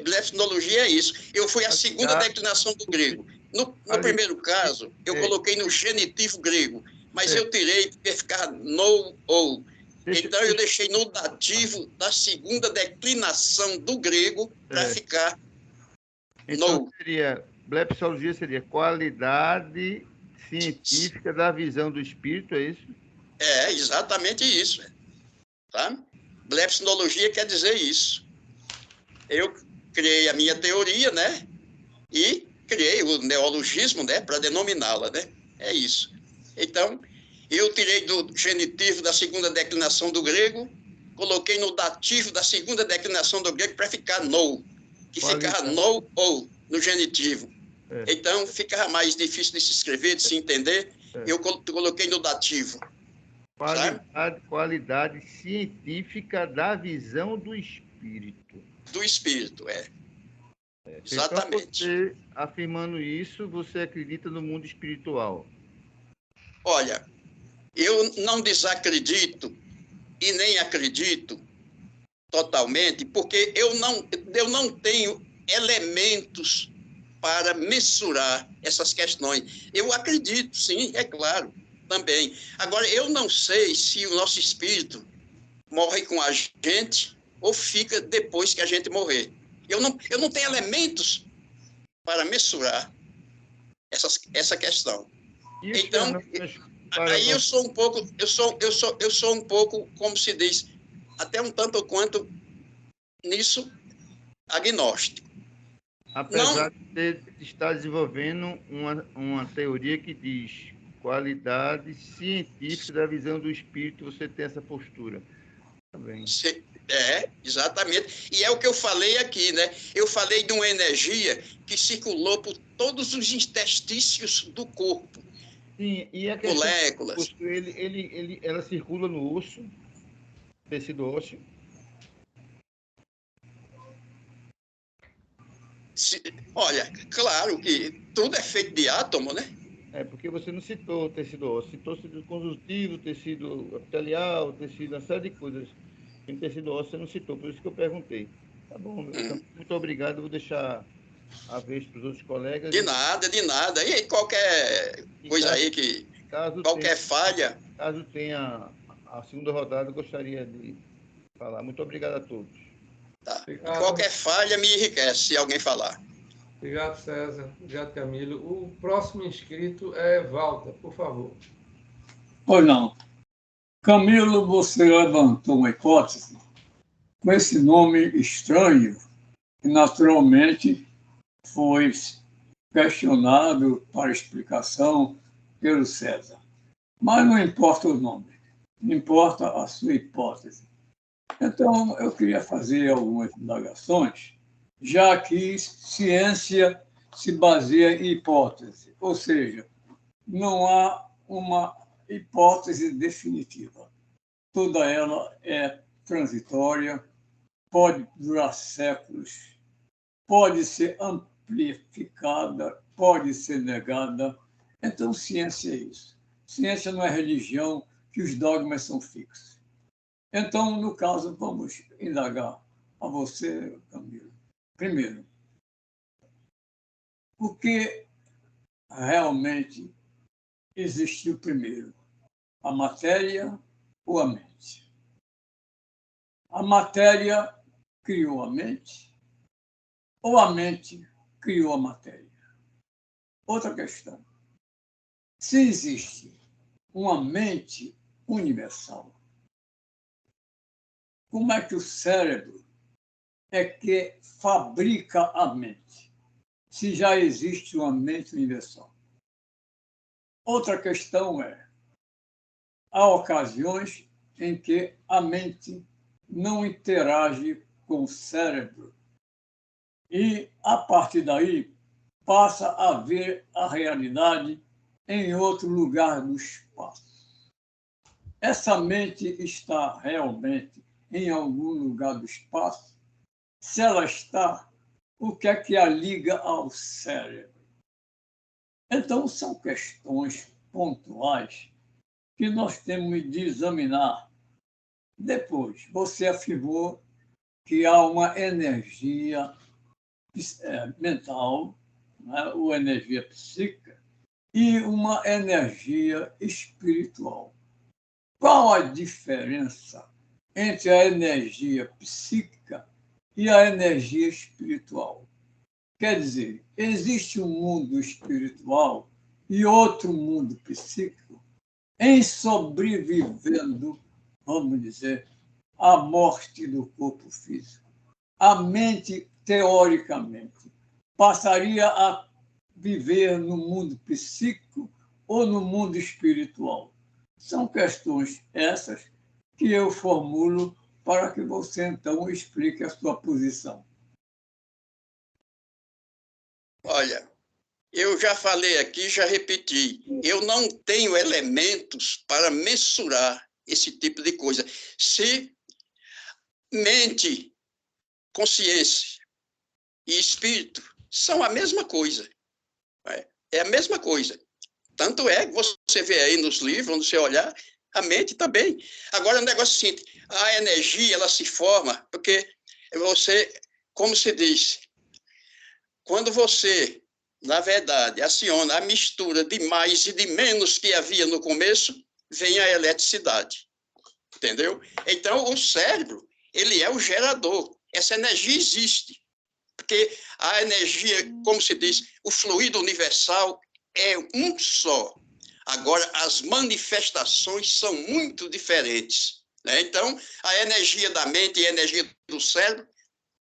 Plepsnologia é isso. Eu fui a segunda declinação do grego. No primeiro caso, eu coloquei no genitivo grego, mas eu tirei porque ficar no ou. Então, eu deixei no dativo da segunda declinação do grego para ficar então, no. Blepsologia seria qualidade científica da visão do espírito, é isso? É, exatamente isso. Tá? Blepsnologia quer dizer isso. Eu criei a minha teoria, né? E criei o neologismo, né? Para denominá-la, né? É isso. Então, eu tirei do genitivo da segunda declinação do grego, coloquei no dativo da segunda declinação do grego para ficar no, que ficava no ou no genitivo. Então, ficava mais difícil de se escrever, de se entender. Eu coloquei no dativo. Qualidade científica da visão do espírito. Do espírito, é. Exatamente. Então, você, afirmando isso, você acredita no mundo espiritual? Olha, eu não desacredito e nem acredito totalmente, porque eu não tenho elementos para mensurar essas questões. Eu acredito, sim, é claro, também. Agora, eu não sei se o nosso espírito morre com a gente ou fica depois que a gente morrer. Eu não tenho elementos para mensurar essa questão. Então, aí eu sou um pouco, eu sou um pouco, como se diz, até um tanto quanto nisso agnóstico. Apesar de estar desenvolvendo uma teoria que diz qualidade científica da visão do espírito, você tem essa postura. Também. É, exatamente. E é o que eu falei aqui, né? Eu falei de uma energia que circulou por todos os interstícios do corpo. Sim, e a moléculas. Ela circula no osso, tecido ósseo. Olha, claro que tudo é feito de átomo, né? É, porque você não citou tecido ósseo, citou tecido conjuntivo, tecido epitelial, tecido, uma série de coisas. Em tecido ósseo você não citou, por isso que eu perguntei. Tá bom, muito obrigado, vou deixar a vez para os outros colegas. De nada, de nada. E qualquer coisa aí que... qualquer falha... Caso tenha a segunda rodada, eu gostaria de falar. Muito obrigado a todos. Tá. Qualquer falha me enriquece, se alguém falar. Obrigado, César. Obrigado, Camilo. O próximo inscrito é Walter, por favor. Pois não. Camilo, você levantou uma hipótese com esse nome estranho, que naturalmente foi questionado para explicação pelo César. Mas não importa o nome, importa a sua hipótese. Então, eu queria fazer algumas indagações, já que ciência se baseia em hipótese, ou seja, não há uma hipótese definitiva. Toda ela é transitória, pode durar séculos, pode ser amplificada, pode ser negada. Então, ciência é isso. Ciência não é religião, que os dogmas são fixos. Então, no caso, vamos indagar a você, Camilo. Primeiro, o que realmente existiu primeiro? A matéria ou a mente? A matéria criou a mente ou a mente criou a matéria? Outra questão. Se existe uma mente universal, como é que o cérebro é que fabrica a mente, se já existe uma mente universal? Outra questão é, há ocasiões em que a mente não interage com o cérebro e, a partir daí, passa a ver a realidade em outro lugar do espaço. Essa mente está realmente em algum lugar do espaço? Se ela está, o que é que a liga ao cérebro? Então, são questões pontuais que nós temos de examinar. Depois, você afirmou que há uma energia mental, né, ou energia psíquica, e uma energia espiritual. Qual a diferença entre a energia psíquica e a energia espiritual? Quer dizer, existe um mundo espiritual e outro mundo psíquico em sobrevivendo, vamos dizer, à morte do corpo físico. A mente, teoricamente, passaria a viver no mundo psíquico ou no mundo espiritual? São questões essas que eu formulo para que você, então, explique a sua posição. Olha, eu já falei aqui, já repeti, eu não tenho elementos para mensurar esse tipo de coisa. Se mente, consciência e espírito são a mesma coisa. É a mesma coisa. Tanto é que você vê aí nos livros, quando você olhar, a mente também. Agora, o negócio é o seguinte, a energia, ela se forma porque você, como se diz, quando você, na verdade, aciona a mistura de mais e de menos que havia no começo, vem a eletricidade. Entendeu? Então, o cérebro, ele é o gerador. Essa energia existe. Porque a energia, como se diz, o fluido universal é um só. Agora, as manifestações são muito diferentes, né? Então, a energia da mente e a energia do cérebro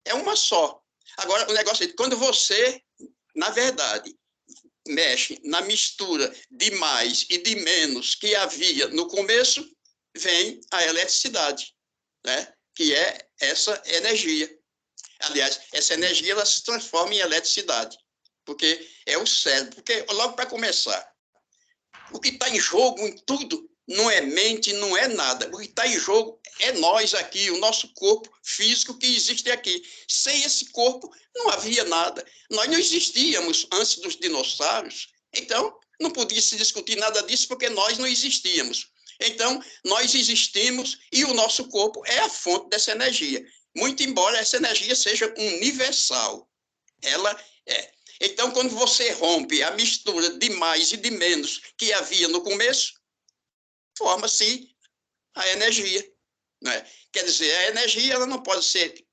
é uma só. Agora, o negócio é que quando você, na verdade, mexe na mistura de mais e de menos que havia no começo, vem a eletricidade, né? Que é essa energia. Aliás, essa energia ela se transforma em eletricidade, porque é o cérebro. Porque, logo para começar, o que está em jogo em tudo não é mente, não é nada. O que está em jogo é nós aqui, o nosso corpo físico que existe aqui. Sem esse corpo, não havia nada. Nós não existíamos antes dos dinossauros, então não podia se discutir nada disso porque nós não existíamos. Então, nós existimos e o nosso corpo é a fonte dessa energia. Muito embora essa energia seja universal. Ela é. Então, quando você rompe a mistura de mais e de menos que havia no começo, forma-se a energia. Né? Quer dizer, a energia ela não pode ser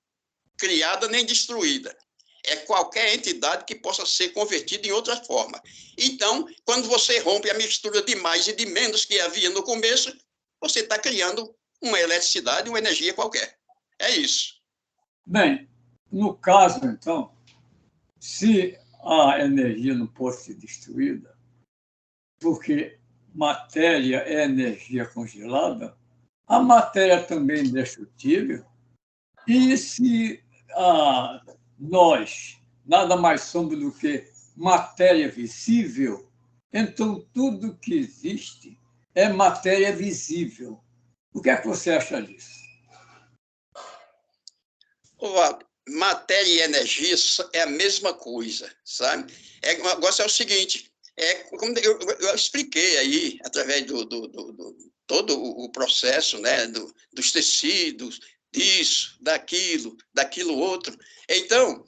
criada nem destruída. É qualquer entidade que possa ser convertida em outra forma. Então, quando você rompe a mistura de mais e de menos que havia no começo, você está criando uma eletricidade, uma energia qualquer. É isso. Bem, no caso, então, se a energia não pode ser destruída, porque matéria é energia congelada, a matéria também é indestrutível. E se nós nada mais somos do que matéria visível, então tudo que existe é matéria visível. O que é que você acha disso? Matéria e energia é a mesma coisa, sabe? O negócio é o seguinte, como eu expliquei aí, através todo o processo, né, dos tecidos, disso, daquilo outro. Então,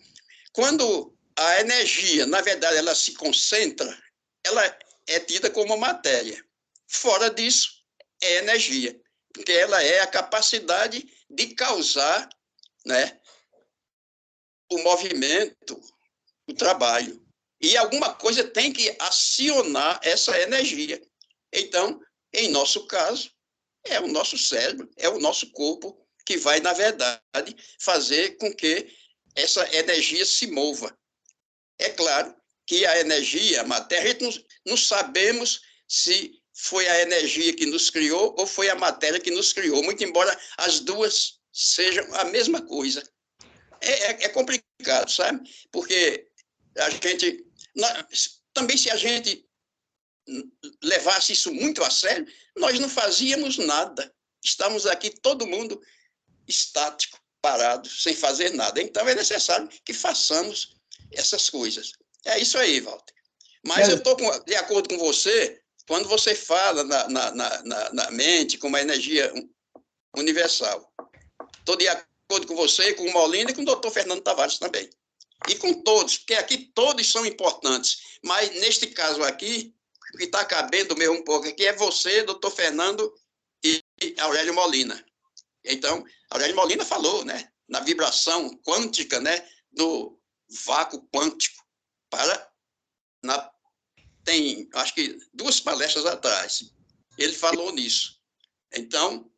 quando a energia, na verdade, ela se concentra, ela é tida como matéria. Fora disso, é energia, porque ela é a capacidade de causar, né, o movimento, o trabalho. E alguma coisa tem que acionar essa energia. Então, em nosso caso, é o nosso cérebro, é o nosso corpo que vai, na verdade, fazer com que essa energia se mova. É claro que a energia, a matéria, não sabemos se foi a energia que nos criou ou foi a matéria que nos criou, muito embora as duas sejam a mesma coisa. É complicado, sabe? Porque a gente... Também, se a gente levasse isso muito a sério, nós não fazíamos nada. Estamos aqui, todo mundo estático, parado, sem fazer nada. Então, é necessário que façamos essas coisas. É isso aí, Walter. Mas eu estou de acordo com você, quando você fala na mente como uma energia universal. Estou de acordo com você, com o Molina e com o doutor Fernando Tavares também. E com todos, porque aqui todos são importantes. Mas, neste caso aqui, o que está cabendo mesmo um pouco aqui é você, doutor Fernando e Aurélio Molina. Então, Aurélio Molina falou, né, na vibração quântica, né, do vácuo quântico. Tem, acho que 2 palestras atrás, ele falou nisso. Então,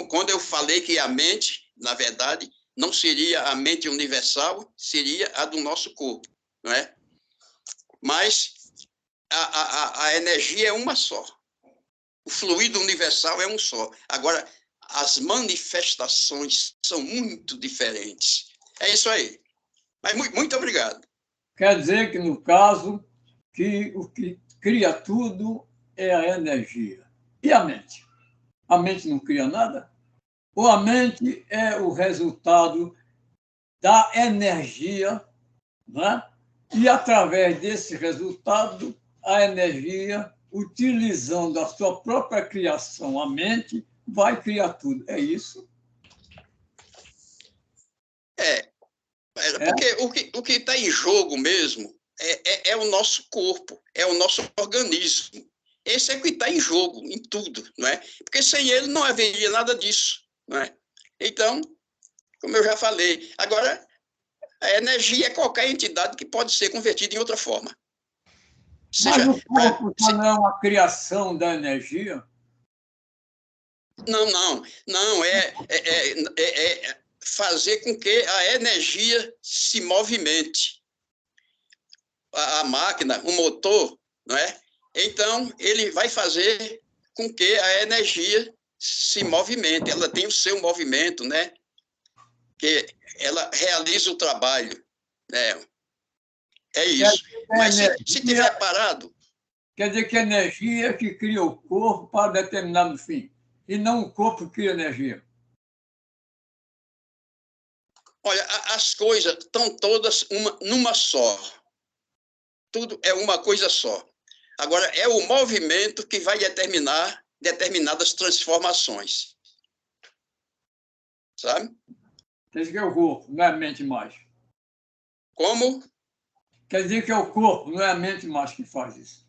quando eu falei que a mente, na verdade, não seria a mente universal, seria a do nosso corpo, não é? Mas a energia é uma só. O fluido universal é um só. Agora, as manifestações são muito diferentes. É isso aí. Mas muito obrigado. Quer dizer que, no caso, que o que cria tudo é a energia. E a mente? A mente não cria nada? Ou a mente é o resultado da energia, né? E, através desse resultado, a energia, utilizando a sua própria criação, a mente, vai criar tudo. É isso? Porque o que está em jogo mesmo é o nosso corpo, é o nosso organismo. Esse é o que está em jogo, em tudo, não é? Porque sem ele não haveria nada disso, não é? Então, como eu já falei, agora, a energia é qualquer entidade que pode ser convertida em outra forma. Mas o corpo não é uma criação da energia? Não, é fazer com que a energia se movimente. A máquina, o motor, não é? Então, ele vai fazer com que a energia se movimente, ela tem o seu movimento, né? Que ela realiza o trabalho, né? É isso. Mas se tiver parado... Quer dizer que a energia que cria o corpo para determinado fim, e não o corpo que cria energia. Olha, as coisas estão todas numa só. Tudo é uma coisa só. Agora, é o movimento que vai determinar determinadas transformações. Sabe? Quer dizer que é o corpo, não é a mente mais. Como? Quer dizer que é o corpo, não é a mente mais que faz isso.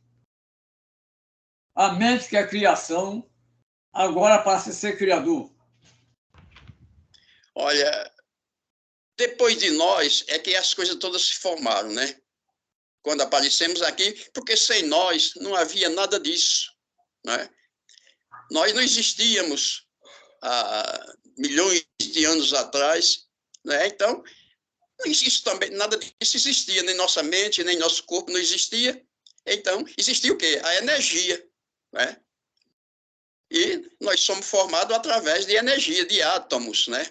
A mente que é a criação, agora passa a ser criador. Olha, depois de nós é que as coisas todas se formaram, né? Quando aparecemos aqui, porque sem nós não havia nada disso, né? Nós não existíamos há milhões de anos atrás, né? Então, isso também, nada disso existia, nem nossa mente, nem nosso corpo não existia. Então, existia o quê? A energia, né? E nós somos formados através de energia, de átomos, né?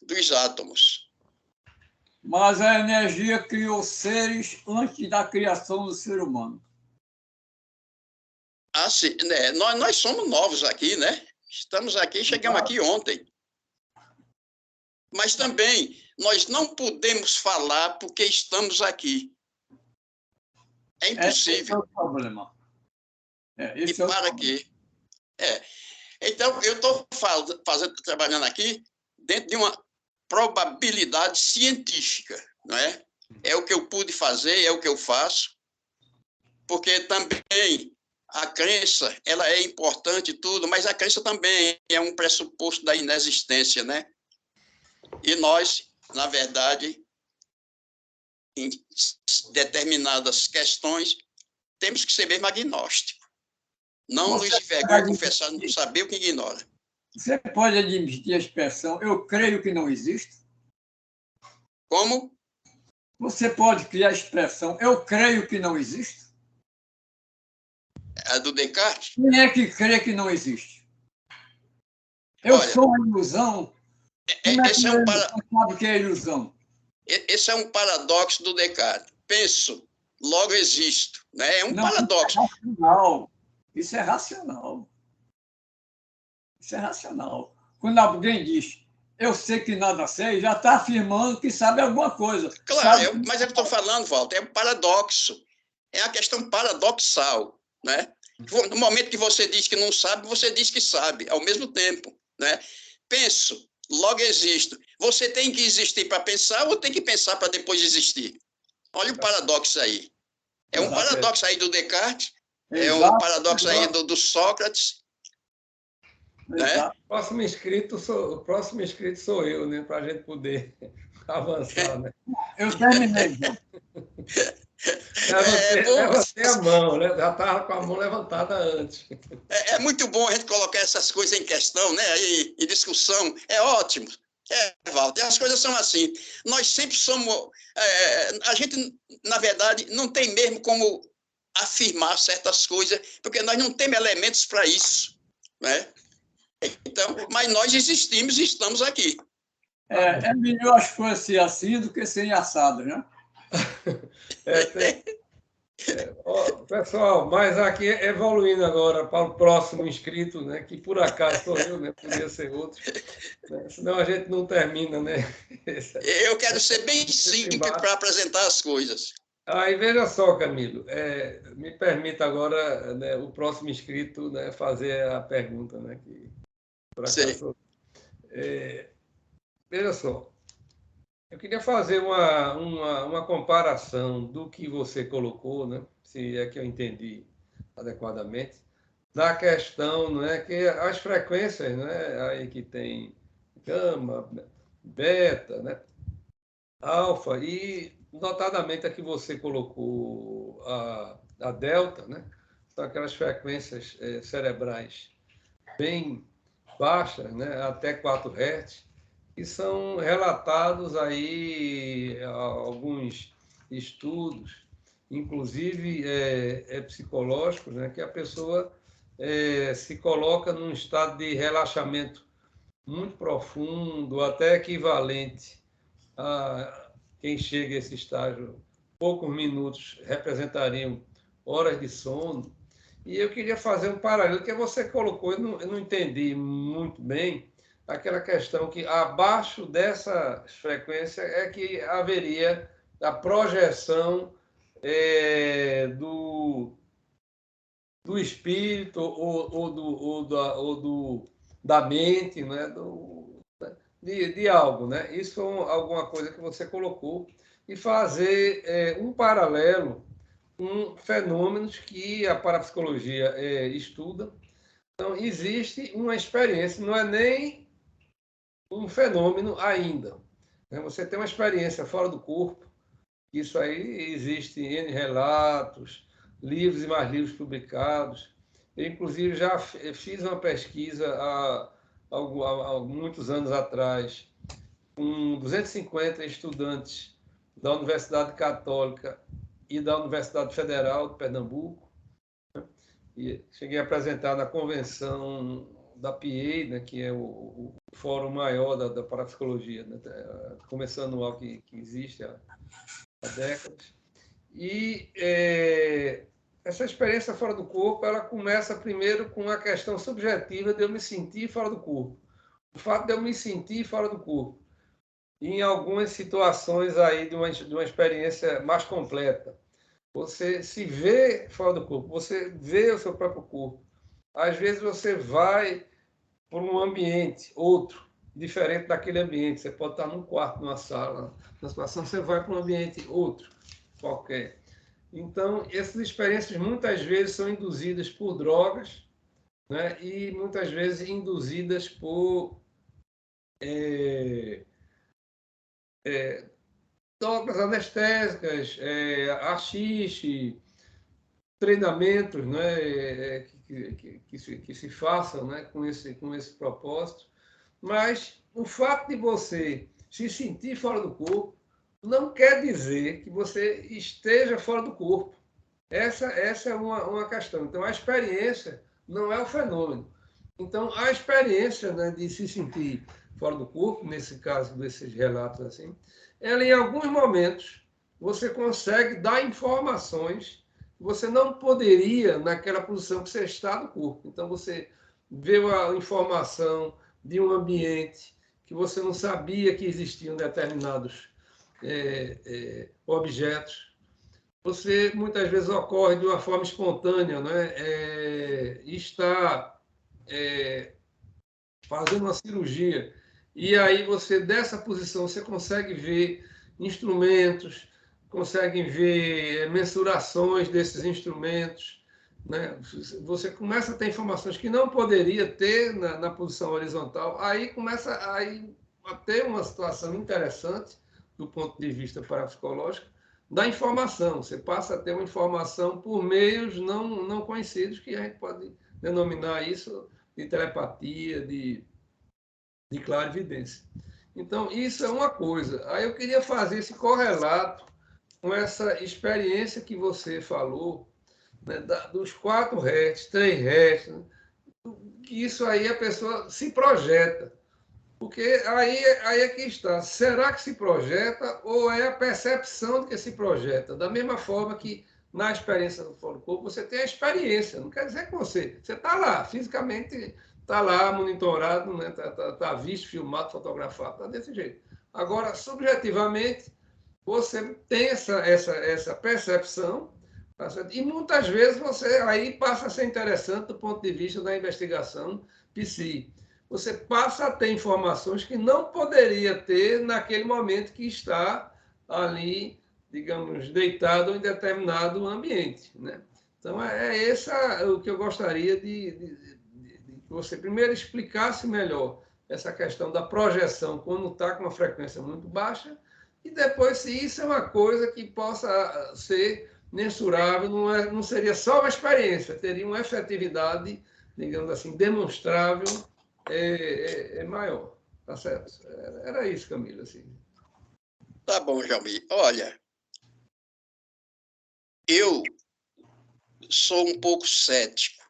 Dos átomos. Mas a energia criou seres antes da criação do ser humano. Ah, sim, né? Nós somos novos aqui, né? Estamos aqui, chegamos aqui ontem. Mas também nós não podemos falar porque estamos aqui. É impossível. Esse é o problema. E para quê? Então, eu estou trabalhando aqui dentro de uma probabilidade científica, não é? É o que eu pude fazer, é o que eu faço, porque também a crença, ela é importante e tudo, mas a crença também é um pressuposto da inexistência, né? E nós, na verdade, em determinadas questões, temos que ser mesmo agnóstico. Não nos envergonha confessar, não saber o que ignora. Você pode admitir a expressão "eu creio que não existe"? Como? Você pode criar a expressão "eu creio que não existe"? A do Descartes? Quem é que crê que não existe? Eu Olha, sou uma ilusão? Como é que esse ele sabe que é ilusão? Esse é um paradoxo do Descartes. Penso, logo existo. Né? É um Não, paradoxo. Isso é racional. Isso é racional. Quando alguém diz "eu sei que nada sei", já está afirmando que sabe alguma coisa. Claro, mas eu estou falando, Walter, é um paradoxo. É a questão paradoxal. Né? No momento que você diz que não sabe, você diz que sabe, ao mesmo tempo. Né? Penso, logo existo. Você tem que existir para pensar ou tem que pensar para depois existir? Olha o paradoxo aí. É um paradoxo aí do Descartes, é um paradoxo aí do Sócrates. Né? O próximo inscrito sou eu, né? Para a gente poder avançar. Né? Eu terminei. Levantei a mão, né? Já estava com a mão levantada antes. É muito bom a gente colocar essas coisas em questão, né? Aí, em discussão. É ótimo. Walter, as coisas são assim. Nós sempre somos... a gente, na verdade, não tem mesmo como afirmar certas coisas, porque nós não temos elementos para isso. Né? Então, mas nós existimos e estamos aqui. É melhor as coisas ser assim do que serem assadas, né? Pessoal, mas aqui evoluindo agora para o próximo inscrito, né? Que por acaso sou eu, né? Podia ser outro. Né? Senão a gente não termina, né? Eu quero ser bem simples para apresentar as coisas. Aí veja só, Camilo, me permita agora, né, o próximo inscrito, né, fazer a pergunta, né? Que por acaso, veja só. Eu queria fazer uma comparação do que você colocou, né? Se é que eu entendi adequadamente, da questão, não é, que as frequências, né, aí que tem gama, beta, né, alfa, e notadamente a que você colocou a delta, né, são aquelas frequências cerebrais bem baixas, né, até 4 Hz, e são relatados aí alguns estudos, inclusive psicológicos, né, que a pessoa se coloca num estado de relaxamento muito profundo, até equivalente a quem chega a esse estágio. Poucos minutos representariam horas de sono. E eu queria fazer um paralelo, que você colocou, eu não entendi muito bem, aquela questão que abaixo dessa frequência é que haveria a projeção do espírito ou da mente, né? De algo. Né? Isso é alguma coisa que você colocou. E fazer um paralelo com fenômenos que a parapsicologia estuda. Então, existe uma experiência, não é nem um fenômeno ainda. Né? Você tem uma experiência fora do corpo, isso aí existe em relatos, livros e mais livros publicados. Eu, inclusive, já fiz uma pesquisa há muitos anos atrás, com 250 estudantes da Universidade Católica e da Universidade Federal de Pernambuco. E cheguei a apresentar na convenção da PIE, né, que é o fórum maior da parapsicologia, né, convenção anual que existe há décadas. E essa experiência fora do corpo, ela começa primeiro com a questão subjetiva de eu me sentir fora do corpo. O fato de eu me sentir fora do corpo. Em algumas situações aí de uma experiência mais completa. Você se vê fora do corpo, você vê o seu próprio corpo. Às vezes você vai para um ambiente, outro, diferente daquele ambiente. Você pode estar num quarto, numa sala, na situação, você vai para um ambiente outro, qualquer. Então, essas experiências muitas vezes são induzidas por drogas, né? E muitas vezes induzidas por docas anestésicas, haxixe, treinamentos, né, que se façam, né, com esse propósito. Mas o fato de você se sentir fora do corpo não quer dizer que você esteja fora do corpo. Essa é uma questão. Então, a experiência não é o fenômeno. Então, a experiência, né, de se sentir fora do corpo, nesse caso desses relatos assim, ela em alguns momentos você consegue dar informações que você não poderia naquela posição que você está no corpo. Então, você vê a informação de um ambiente que você não sabia que existiam determinados objetos. Você muitas vezes ocorre de uma forma espontânea, né? Está fazendo uma cirurgia e aí você dessa posição você consegue ver instrumentos, consegue ver mensurações desses instrumentos, né? Você começa a ter informações que não poderia ter na posição horizontal, aí começa a ter uma situação interessante do ponto de vista parapsicológico da informação. Você passa a ter uma informação por meios não conhecidos, que a gente pode denominar isso de telepatia, de clarividência. Então, isso é uma coisa. Aí eu queria fazer esse correlato com essa experiência que você falou, né, dos 4 Hz, 3 Hz, né, que isso aí a pessoa se projeta. Porque aí é que está. Será que se projeta ou é a percepção de que se projeta? Da mesma forma que na experiência do fora do corpo, você tem a experiência. Não quer dizer que você está lá, fisicamente está lá, monitorado, né? Tá visto, filmado, fotografado, está desse jeito. Agora, subjetivamente, você tem essa percepção, tá certo? E muitas vezes você aí passa a ser interessante do ponto de vista da investigação psi. Você passa a ter informações que não poderia ter naquele momento que está ali, digamos, deitado em determinado ambiente, né? Então, esse o que eu gostaria de que você primeiro explicasse melhor essa questão da projeção quando está com uma frequência muito baixa e depois se isso é uma coisa que possa ser mensurável, não seria só uma experiência, teria uma efetividade, digamos assim, demonstrável maior, tá certo? Era isso, Camila. Assim. Tá bom, Jair. Olha, eu sou um pouco cético.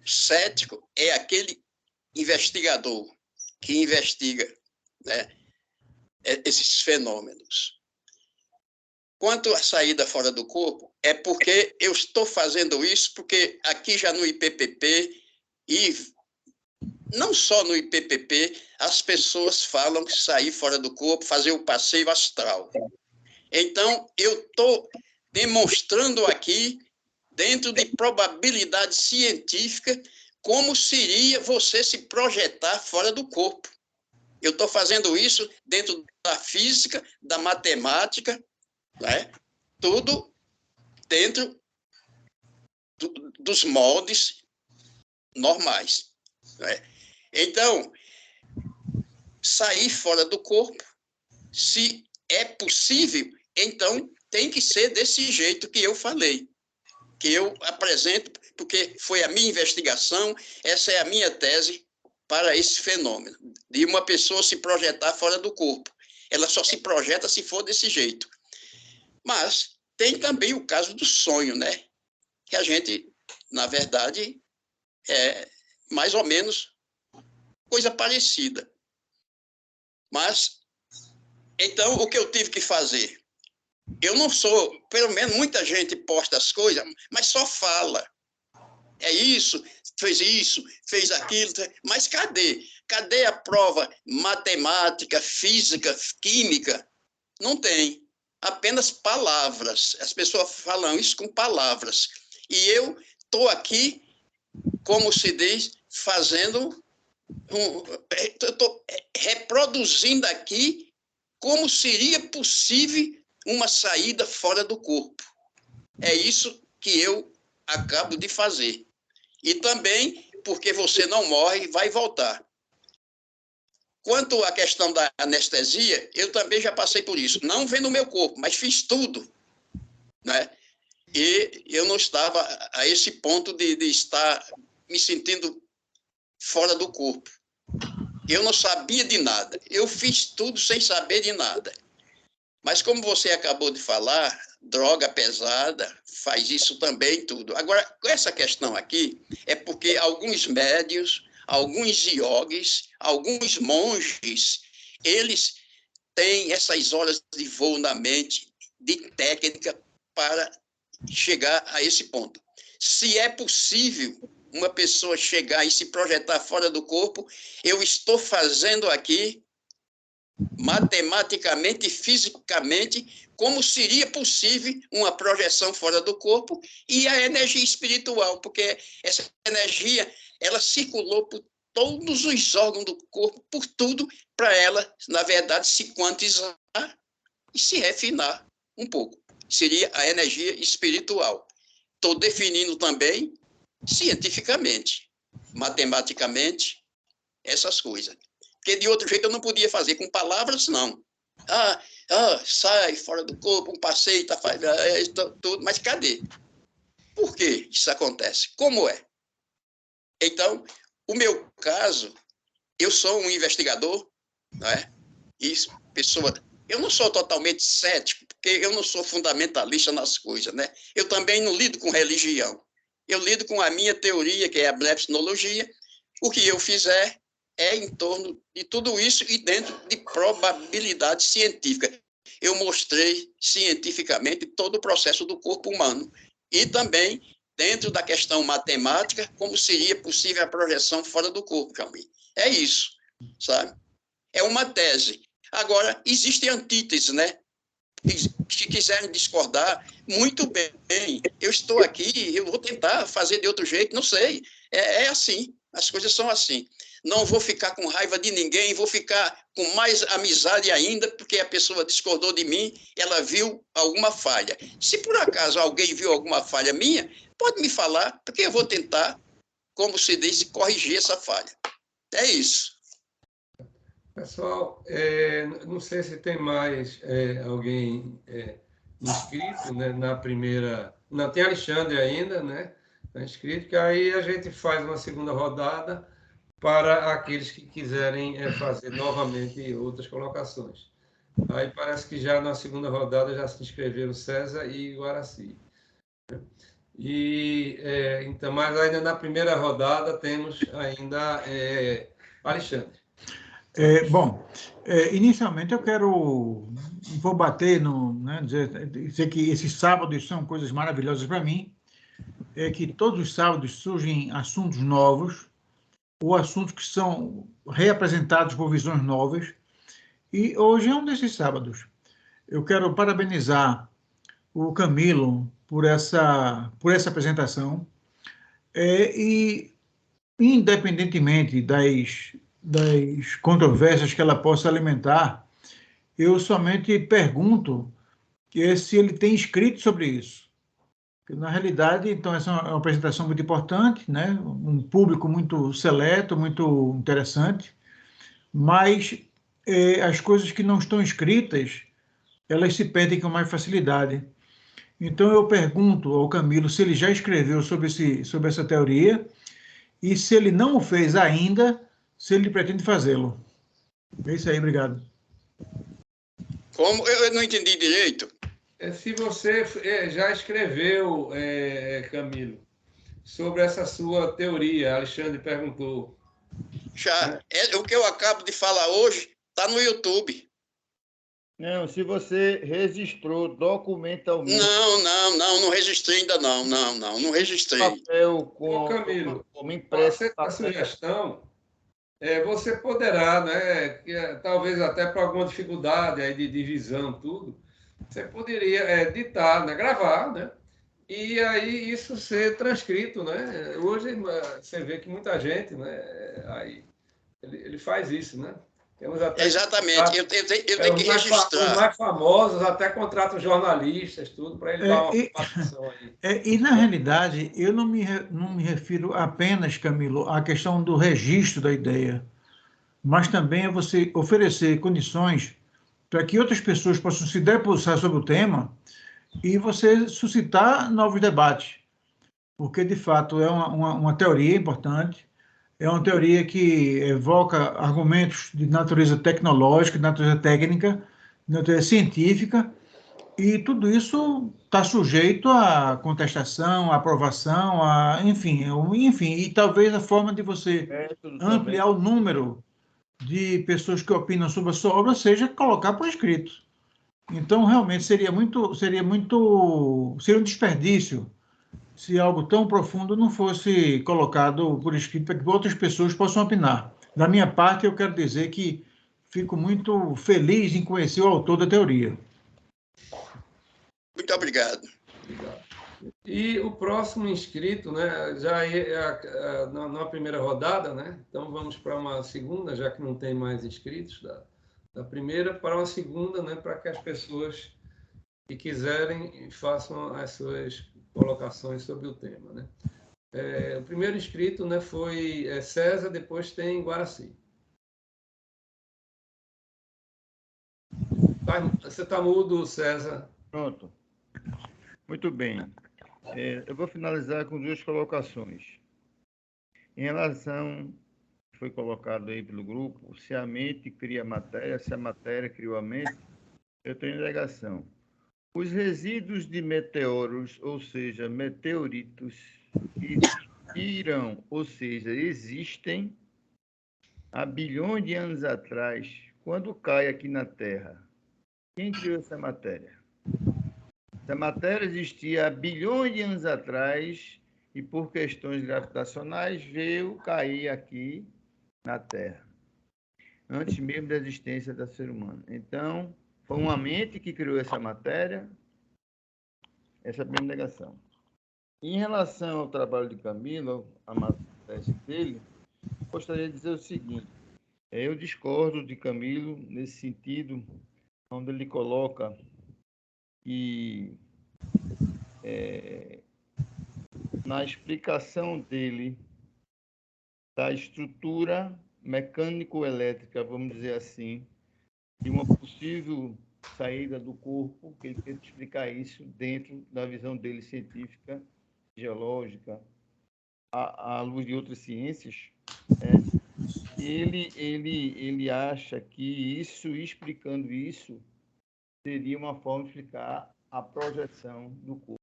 Cético é aquele investigador que investiga, né, esses fenômenos. Quanto à saída fora do corpo, é porque eu estou fazendo isso porque aqui já no IPPP e não só no IPPP, as pessoas falam que sair fora do corpo, fazer o passeio astral. Então, eu estou demonstrando aqui, dentro de probabilidade científica, como seria você se projetar fora do corpo. Eu estou fazendo isso dentro da física, da matemática, né? Tudo dentro dos moldes normais. Né? Então, sair fora do corpo, se é possível, então tem que ser desse jeito que eu falei, que eu apresento, porque foi a minha investigação, essa é a minha tese para esse fenômeno, de uma pessoa se projetar fora do corpo. Ela só se projeta se for desse jeito. Mas tem também o caso do sonho, né? Que a gente, na verdade, é mais ou menos coisa parecida. Mas, então, o que eu tive que fazer? Eu não sou, pelo menos muita gente posta as coisas, mas só fala. É isso, fez aquilo, mas cadê? Cadê a prova matemática, física, química? Não tem. Apenas palavras. As pessoas falam isso com palavras. E eu estou aqui, como se diz, fazendo estou reproduzindo aqui como seria possível uma saída fora do corpo. É isso que eu acabo de fazer. E também porque você não morre, vai voltar. Quanto à questão da anestesia, eu também já passei por isso. Não vendo o meu corpo, mas fiz tudo, né? E eu não estava a esse ponto de estar me sentindo fora do corpo. Eu não sabia de nada. Eu fiz tudo sem saber de nada. Mas como você acabou de falar, droga pesada faz isso também tudo. Agora, essa questão aqui é porque alguns médiuns, alguns iogues, alguns monges, eles têm essas horas de voo na mente, de técnica para chegar a esse ponto. Se é possível uma pessoa chegar e se projetar fora do corpo, eu estou fazendo aqui, matematicamente e fisicamente, como seria possível uma projeção fora do corpo e a energia espiritual, porque essa energia, ela circulou por todos os órgãos do corpo, por tudo, para ela, na verdade, se quantizar e se refinar um pouco. Seria a energia espiritual. Estou definindo também cientificamente, matematicamente, essas coisas. Porque de outro jeito eu não podia fazer com palavras, não. Sai fora do corpo, um passeio, tudo, mas cadê? Por que isso acontece? Como é? Então, o meu caso, eu sou um investigador, não é? Isso, pessoa. Eu não sou totalmente cético, porque eu não sou fundamentalista nas coisas, né? Eu também não lido com religião. Eu lido com a minha teoria, que é a blepsinologia. O que eu fizer é em torno de tudo isso e dentro de probabilidade científica. Eu mostrei cientificamente todo o processo do corpo humano. E também dentro da questão matemática, como seria possível a projeção fora do corpo, Jamil. É isso, sabe? É uma tese. Agora, existem antíteses, né? Se quiserem discordar, muito bem. Eu estou aqui, eu vou tentar fazer de outro jeito, não sei. É assim, as coisas são assim. Não vou ficar com raiva de ninguém, vou ficar com mais amizade ainda, porque a pessoa discordou de mim, ela viu alguma falha. Se por acaso alguém viu alguma falha minha, pode me falar, porque eu vou tentar, como se diz, corrigir essa falha. É isso. Pessoal, não sei se tem mais alguém inscrito, né, na primeira... Não, tem Alexandre ainda, né? Está inscrito, que aí a gente faz uma segunda rodada para aqueles que quiserem fazer novamente outras colocações. Aí parece que já na segunda rodada já se inscreveram César e Guaraci. Então, mas ainda na primeira rodada temos ainda Alexandre. Inicialmente eu vou bater né, dizer que esses sábados são coisas maravilhosas para mim, que todos os sábados surgem assuntos novos, ou assuntos que são reapresentados por visões novas, e hoje é um desses sábados. Eu quero parabenizar o Camilo por essa apresentação, e independentemente das controvérsias que ela possa alimentar, eu somente pergunto se ele tem escrito sobre isso. Na realidade, então, essa é uma apresentação muito importante, né? Um público muito seleto, muito interessante, mas as coisas que não estão escritas, elas se perdem com mais facilidade. Então, eu pergunto ao Camilo se ele já escreveu sobre essa teoria e, se ele não o fez ainda, se ele pretende fazê-lo. É isso aí, obrigado. Como? Eu não entendi direito. Se você já escreveu, Camilo, sobre essa sua teoria, Alexandre perguntou. Já. O que eu acabo de falar hoje está no YouTube. Não, se você registrou documentalmente... Não registrei ainda não registrei. Papel Ô, Camilo, como impresso. a sugestão, você poderá, né, talvez até para alguma dificuldade aí de divisão, tudo, você poderia editar, né, gravar, né, e aí isso ser transcrito, né? Hoje você vê que muita gente, né, aí ele faz isso, né? Temos até exatamente, eu tenho que registrar. Os mais famosos até contratam jornalistas, tudo, para ele dar uma participação aí. E, na realidade, eu não me refiro apenas, Camilo, à questão do registro da ideia. mas também é você oferecer condições para que outras pessoas possam se debruçar sobre o tema e você suscitar novos debates, porque, de fato, é uma teoria importante, é uma teoria que evoca argumentos de natureza tecnológica, de natureza técnica, de natureza científica, e tudo isso está sujeito à contestação, à aprovação, enfim, e talvez a forma de você ampliar o número de pessoas que opinam sobre a sua obra seja colocar por escrito. Então, realmente, seria um desperdício se algo tão profundo não fosse colocado por escrito para que outras pessoas possam opinar. Da minha parte, eu quero dizer que fico muito feliz em conhecer o autor da teoria. Muito obrigado. Obrigado. E o próximo inscrito, né, já é na primeira rodada, né? Então vamos para uma segunda, já que não tem mais inscritos da primeira, para uma segunda, né, para que as pessoas que quiserem façam as suas colocações sobre o tema, né? O primeiro inscrito, né, foi César, depois tem Guaraci. Você está mudo, César. Pronto. Muito bem. Eu vou finalizar com 2 colocações. Em relação, foi colocado aí pelo grupo, se a mente cria a matéria, se a matéria criou a mente, eu tenho indagação. Os resíduos de meteoros, ou seja, meteoritos, irão, ou seja, existem há bilhões de anos atrás, quando cai aqui na Terra. Quem criou essa matéria? Essa matéria existia há bilhões de anos atrás e, por questões gravitacionais, veio cair aqui na Terra, antes mesmo da existência do ser humano. Então, foi uma mente que criou essa matéria. Essa é a primeira negação. Em relação ao trabalho de Camilo, a tese dele, gostaria de dizer o seguinte: eu discordo de Camilo nesse sentido, onde ele coloca que na explicação dele da estrutura mecânico-elétrica, vamos dizer assim, de uma possível saída do corpo, que ele tenta explicar isso dentro da visão dele científica, geológica, à luz de outras ciências, ele acha que isso, explicando isso, seria uma forma de explicar a projeção do corpo.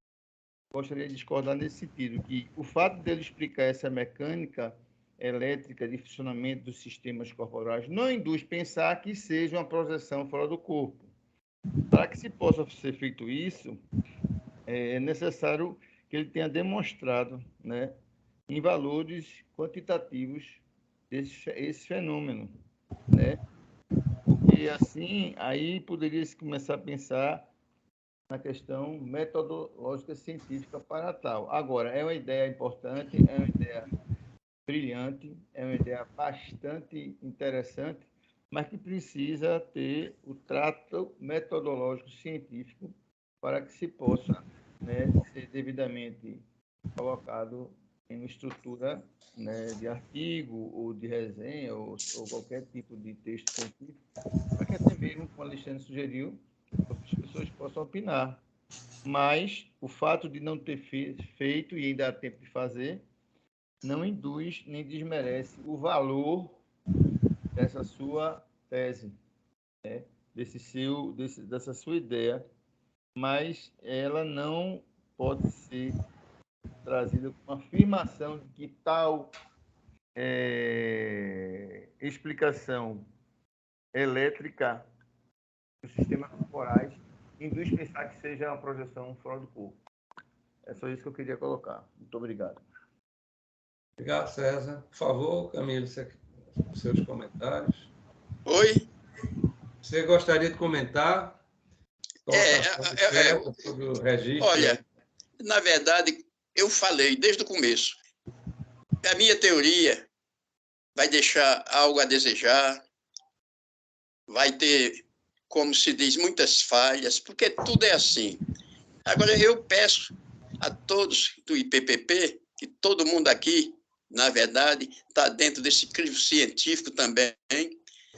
Gostaria de discordar nesse sentido, que o fato dele explicar essa mecânica elétrica de funcionamento dos sistemas corporais não induz pensar que seja uma projeção fora do corpo. Para que se possa ser feito isso, é necessário que ele tenha demonstrado, né, em valores quantitativos esse fenômeno, né? Porque assim, aí poderia-se começar a pensar na questão metodológica científica para tal. Agora, é uma ideia importante, é uma ideia brilhante, é uma ideia bastante interessante, mas que precisa ter o trato metodológico científico para que se possa, né, ser devidamente colocado em uma estrutura, né, de artigo ou de resenha ou qualquer tipo de texto científico, para que até mesmo, como o Alexandre sugeriu, as pessoas possam opinar. Mas o fato de não ter feito e ainda há tempo de fazer não induz nem desmerece o valor dessa sua tese, né? Dessa sua ideia, mas ela não pode ser trazida com uma afirmação de que tal explicação elétrica dos sistemas corporais induz pensar que seja uma projeção fora do corpo. É só isso que eu queria colocar. Muito obrigado. Obrigado, César. Por favor, Camilo, seus comentários. Oi? Você gostaria de comentar? Sobre o registro? Olha, na verdade, eu falei desde o começo. A minha teoria vai deixar algo a desejar, vai ter, como se diz, muitas falhas, porque tudo é assim. Agora, eu peço a todos do IPPP, que todo mundo aqui na verdade, está dentro desse crivo científico também.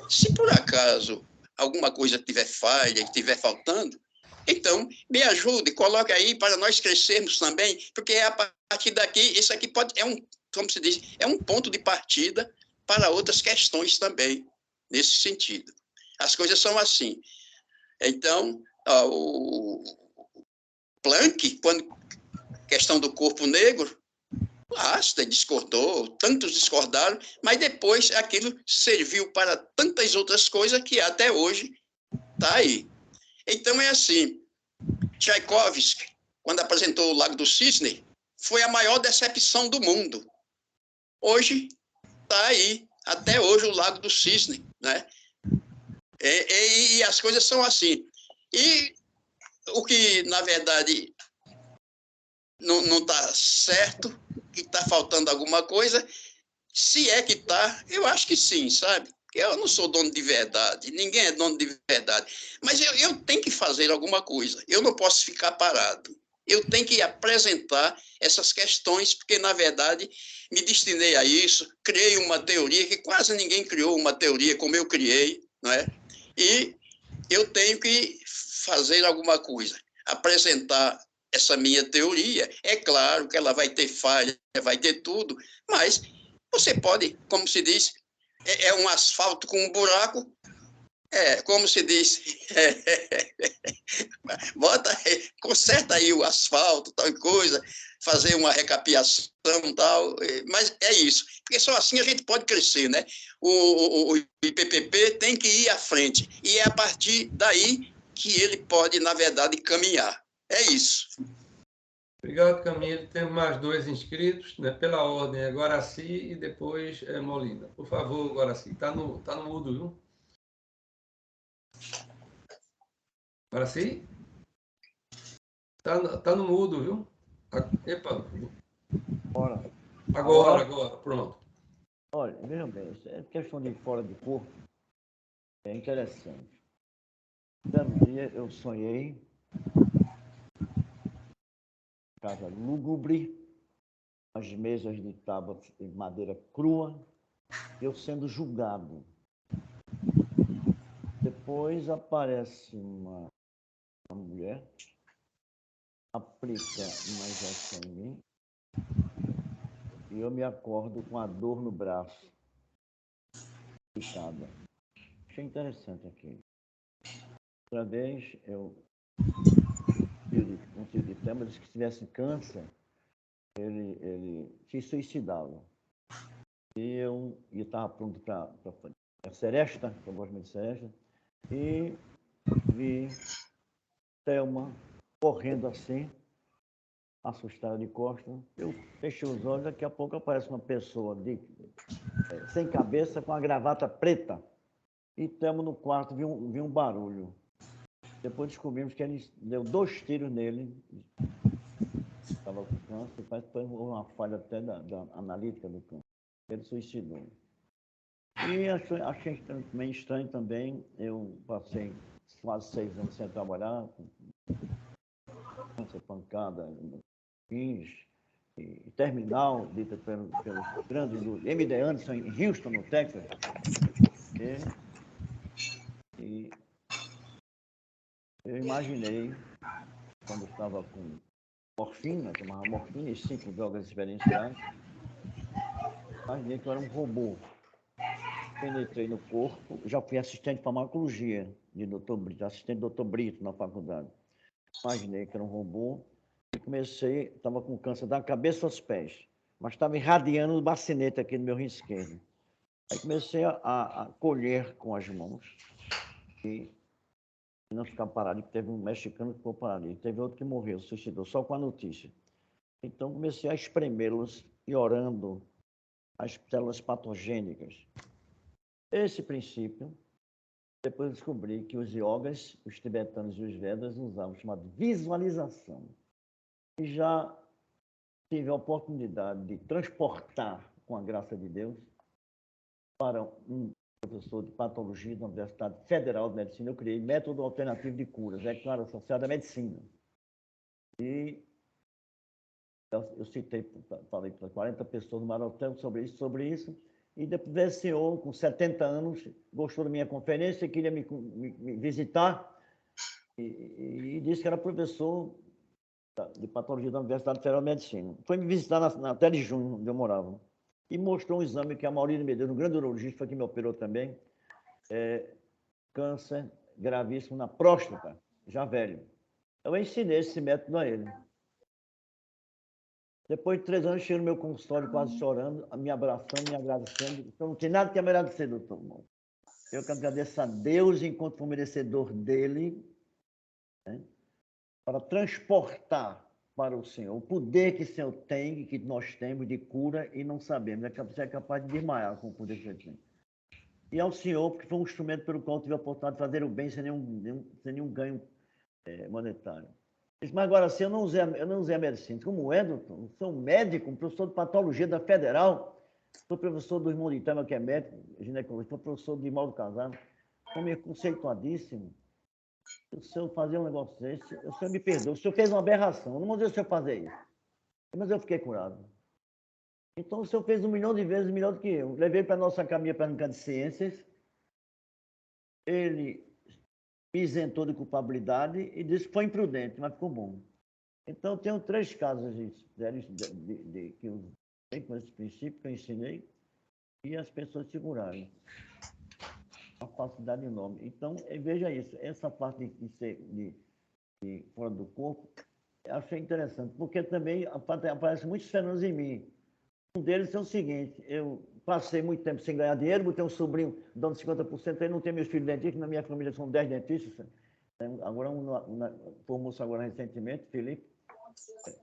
Se por acaso alguma coisa tiver falha, estiver faltando, então me ajude, coloque aí para nós crescermos também, porque a partir daqui, isso aqui como se diz, é um ponto de partida para outras questões também, nesse sentido. As coisas são assim. Então, o Planck, quando questão do corpo negro, Einstein discordou, tantos discordaram, mas depois aquilo serviu para tantas outras coisas que até hoje está aí. Então é assim, Tchaikovsky, quando apresentou o Lago do Cisne, foi a maior decepção do mundo. Hoje está aí, até hoje, o Lago do Cisne, né? E as coisas são assim. E o que, na verdade, não está certo, que está faltando alguma coisa, se é que está, eu acho que sim, sabe? Porque eu não sou dono de verdade, ninguém é dono de verdade. Mas eu tenho que fazer alguma coisa, eu não posso ficar parado. Eu tenho que apresentar essas questões, porque, na verdade, me destinei a isso, criei uma teoria, que quase ninguém criou uma teoria como eu criei, não é? E eu tenho que fazer alguma coisa, apresentar essa minha teoria. É claro que ela vai ter falha, vai ter tudo, mas você pode, como se diz, é um asfalto com um buraco, como se diz, conserta aí o asfalto, tal coisa, fazer uma recapeação, tal, mas é isso, porque só assim a gente pode crescer, né? O IPPP tem que ir à frente, e é a partir daí que ele pode, na verdade, caminhar. É isso. Obrigado, Camilo. Temos mais 2 inscritos, né? Pela ordem, é Guaraci e depois Molina. Por favor, Guaraci. Está no mudo, viu? Guaraci? Tá no mudo, viu? Epa. Ora, Agora, pronto. olha, veja bem, essa questão de fora de corpo é interessante. Um dia eu sonhei casa lúgubre, as mesas de tábua de madeira crua, eu sendo julgado. Depois aparece uma mulher, aplica uma injeção em mim, e eu me acordo com a dor no braço, picada. Achei interessante aquilo. Outra vez, um tio de Tema disse que se tivesse câncer, ele se suicidava. E eu estava pronto para a seresta, que eu gosto muito de seresta, e vi Thelma correndo assim, assustada de costas. Eu fechei os olhos, daqui a pouco aparece uma pessoa sem cabeça, com a gravata preta. E Thelma no quarto, vi um barulho. Depois descobrimos que ele deu 2 tiros nele. Estava com câncer, parece que foi uma falha até da analítica do câncer. Ele suicidou. E achei meio estranho também, eu passei quase 6 anos sem trabalhar, com pancada, fins, e terminal, dita pelo grande M.D. Anderson, em Houston, no Texas. E eu imaginei, quando estava com morfina, tomava morfina e 5 drogas experienciais, imaginei que eu era um robô. Penetrei no corpo, já fui assistente de farmacologia de Dr. Brito, assistente do Dr. Brito na faculdade. Imaginei que era um robô e comecei, estava com câncer da cabeça aos pés, mas estava irradiando o bacinete aqui no meu rim esquerdo. Aí comecei a colher com as mãos e não ficar parado, porque teve um mexicano que ficou parado, teve outro que morreu, suicidou, só com a notícia. Então comecei a espremê-los e orando as células patogênicas. Esse princípio, depois descobri que os yogas, os tibetanos e os vedas usavam chamado visualização. E já tive a oportunidade de transportar, com a graça de Deus, para um professor de patologia da Universidade Federal de Medicina. Eu criei método alternativo de curas, é claro, associado à medicina. E Eu citei, falei para 40 pessoas no Marotel sobre isso, e depois esse senhor, com 70 anos, gostou da minha conferência, queria me visitar, e disse que era professor de patologia da Universidade Federal de Medicina. Foi me visitar na Tele Júnior, onde eu morava, e mostrou um exame que a Maurílio Medeiros, um grande urologista, foi que me operou também, câncer gravíssimo na próstata, já velho. Eu ensinei esse método a ele. Depois de 3 anos, cheguei no meu consultório quase chorando, me abraçando, me agradecendo. Então, não tem nada que me agradecer, doutor. Eu que agradeço a Deus enquanto for merecedor dele, né, para transportar para o Senhor o poder que o Senhor tem, que nós temos de cura e não sabemos. Você é capaz de desmaiar com o poder que você tem. E ao Senhor, porque foi um instrumento pelo qual eu tive a oportunidade de fazer o bem sem nenhum ganho monetário. Mas agora, assim, eu não usei a medicina. Como é, doutor? Eu sou médico, professor de patologia da Federal, sou professor do irmão de Itama, que é médico, ginecologista, sou professor de Mauro Casado, como é conceituadíssimo. Se o senhor fazer um negócio desse, o senhor me perdoa. O senhor fez uma aberração, eu não vou dizer o senhor fazer isso. Mas eu fiquei curado. Então, o senhor fez 1 milhão de vezes melhor do que eu. Levei para a nossa Academia Pernambucana de Ciências, ele me isentou de culpabilidade e disse que foi imprudente, mas ficou bom. Então, eu tenho 3 casos que eu tenho com esse princípio que eu ensinei e as pessoas seguraram. Uma facilidade enorme. Então, veja isso, essa parte de ser fora do corpo, eu achei interessante, porque também aparecem muitos fenômenos em mim. Um deles é o seguinte, eu passei muito tempo sem ganhar dinheiro, botei um sobrinho dando 50%, aí não tem meus filhos dentistas, na minha família são 10 dentistas, agora formou-se agora recentemente, Felipe,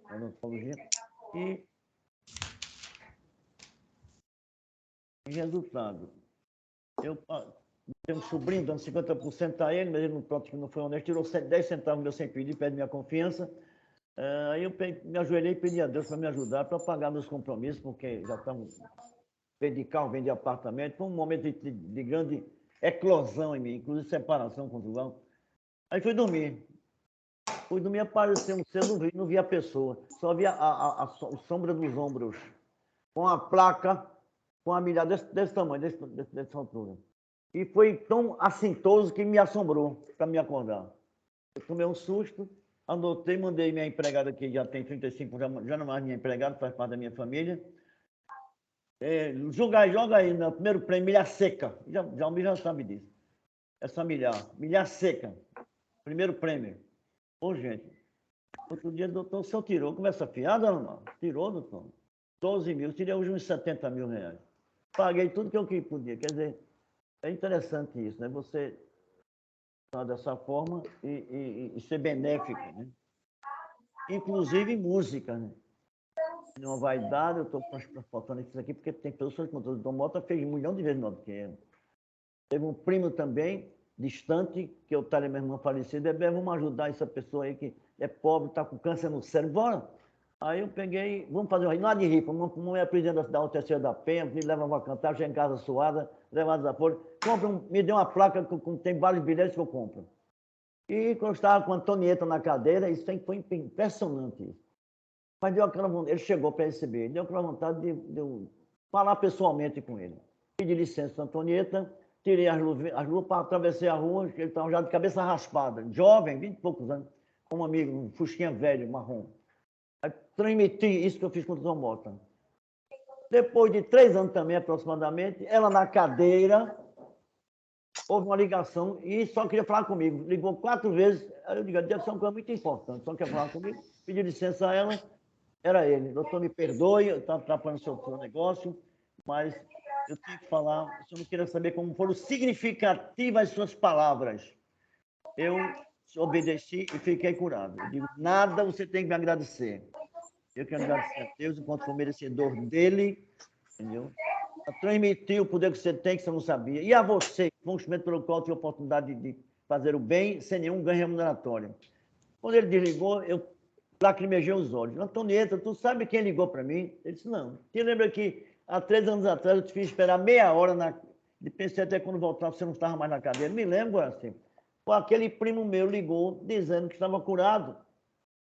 na odontologia, e resultado, eu tenho um sobrinho dando 50% a ele, mas ele não foi honesto, tirou 10 centavos meu sem pedir, pede minha confiança. Aí eu me ajoelhei e pedi a Deus para me ajudar, para pagar meus compromissos, porque já estamos vendi carro, vendi apartamento, foi um momento de grande eclosão em mim, inclusive separação conjugal. Aí fui dormir, apareceu um ser, não vi a pessoa, só via a sombra dos ombros, com a placa, com a milhar desse tamanho, dessa altura. E foi tão assintoso que me assombrou para me acordar. Eu tomei um susto, anotei, mandei minha empregada, que já tem 35, já não é mais minha empregada, faz parte da minha família. Joga aí no primeiro prêmio, milhar seca. Já o Mir já sabe disso. Essa milhar seca. Primeiro prêmio. Ô, gente, outro dia, doutor, o senhor tirou, começa fiada, não? Tirou, doutor? 12 mil, tirei hoje uns 70 mil reais. Paguei tudo que eu podia. Quer dizer, é interessante isso, né? Você estar dessa forma e ser benéfico, né? Inclusive em música, né? Uma vaidade, eu estou faltando isso aqui, porque tem pessoas que o Dom Mota fez 1 milhão de vezes mais do que eu. Teve um primo também, distante, que eu estava minha irmã falecida, vamos ajudar essa pessoa aí que é pobre, está com câncer no cérebro, bora. Aí eu peguei, vamos fazer não há de rifa, não é a presidente da UTC da Penha, me leva a cantar, chega em casa suada, leva desaforo, me deu uma placa, tem vários bilhetes que eu compro. E quando eu estava com a Antonieta na cadeira, isso foi impressionante isso. Mas deu aquela vontade, ele chegou para receber, deu aquela vontade de eu falar pessoalmente com ele. Pedi licença, Antonieta, tirei as luvas, atravessei a rua, ele estava já de cabeça raspada, jovem, 20 e poucos anos, com um amigo, um fusquinha velho, marrom. Aí transmiti isso que eu fiz com o Dom Mota. Depois de 3 anos também, aproximadamente, ela na cadeira, houve uma ligação e só queria falar comigo. Ligou 4 vezes, aí eu digo, deve ser uma coisa muito importante, só quer falar comigo, pedi licença a ela. Era ele. Doutor, me perdoe, eu estava atrapalhando o seu negócio, mas eu tenho que falar, o senhor não queria saber como foram significativas as suas palavras. Eu obedeci e fiquei curado. Eu digo, nada você tem que me agradecer. Eu quero agradecer a Deus enquanto for merecedor dele, entendeu? A transmitir o poder que você tem, que você não sabia. E a você, que foi um instrumento pelo qual eu tive a oportunidade de fazer o bem sem nenhum ganho remuneratório. Quando ele desligou, eu lacrimejei os olhos. Antonieta, tu sabe quem ligou para mim? Ele disse, não. Te lembra que há 3 anos atrás eu te fiz esperar meia hora e pensei até quando voltar você não estava mais na cadeira. Me lembro assim. Aquele primo meu ligou dizendo que estava curado.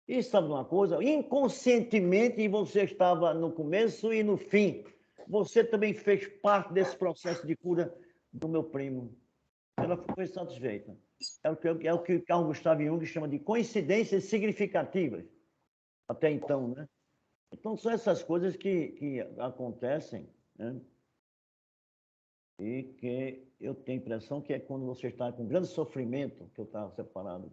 E sabe uma coisa? Inconscientemente você estava no começo e no fim. Você também fez parte desse processo de cura do meu primo. Ela foi satisfeita. É o que Carl Gustav Jung chama de coincidências significativas. Até então, né? Então, são essas coisas que acontecem, né? E que eu tenho a impressão que é quando você está com grande sofrimento, que eu estava separado,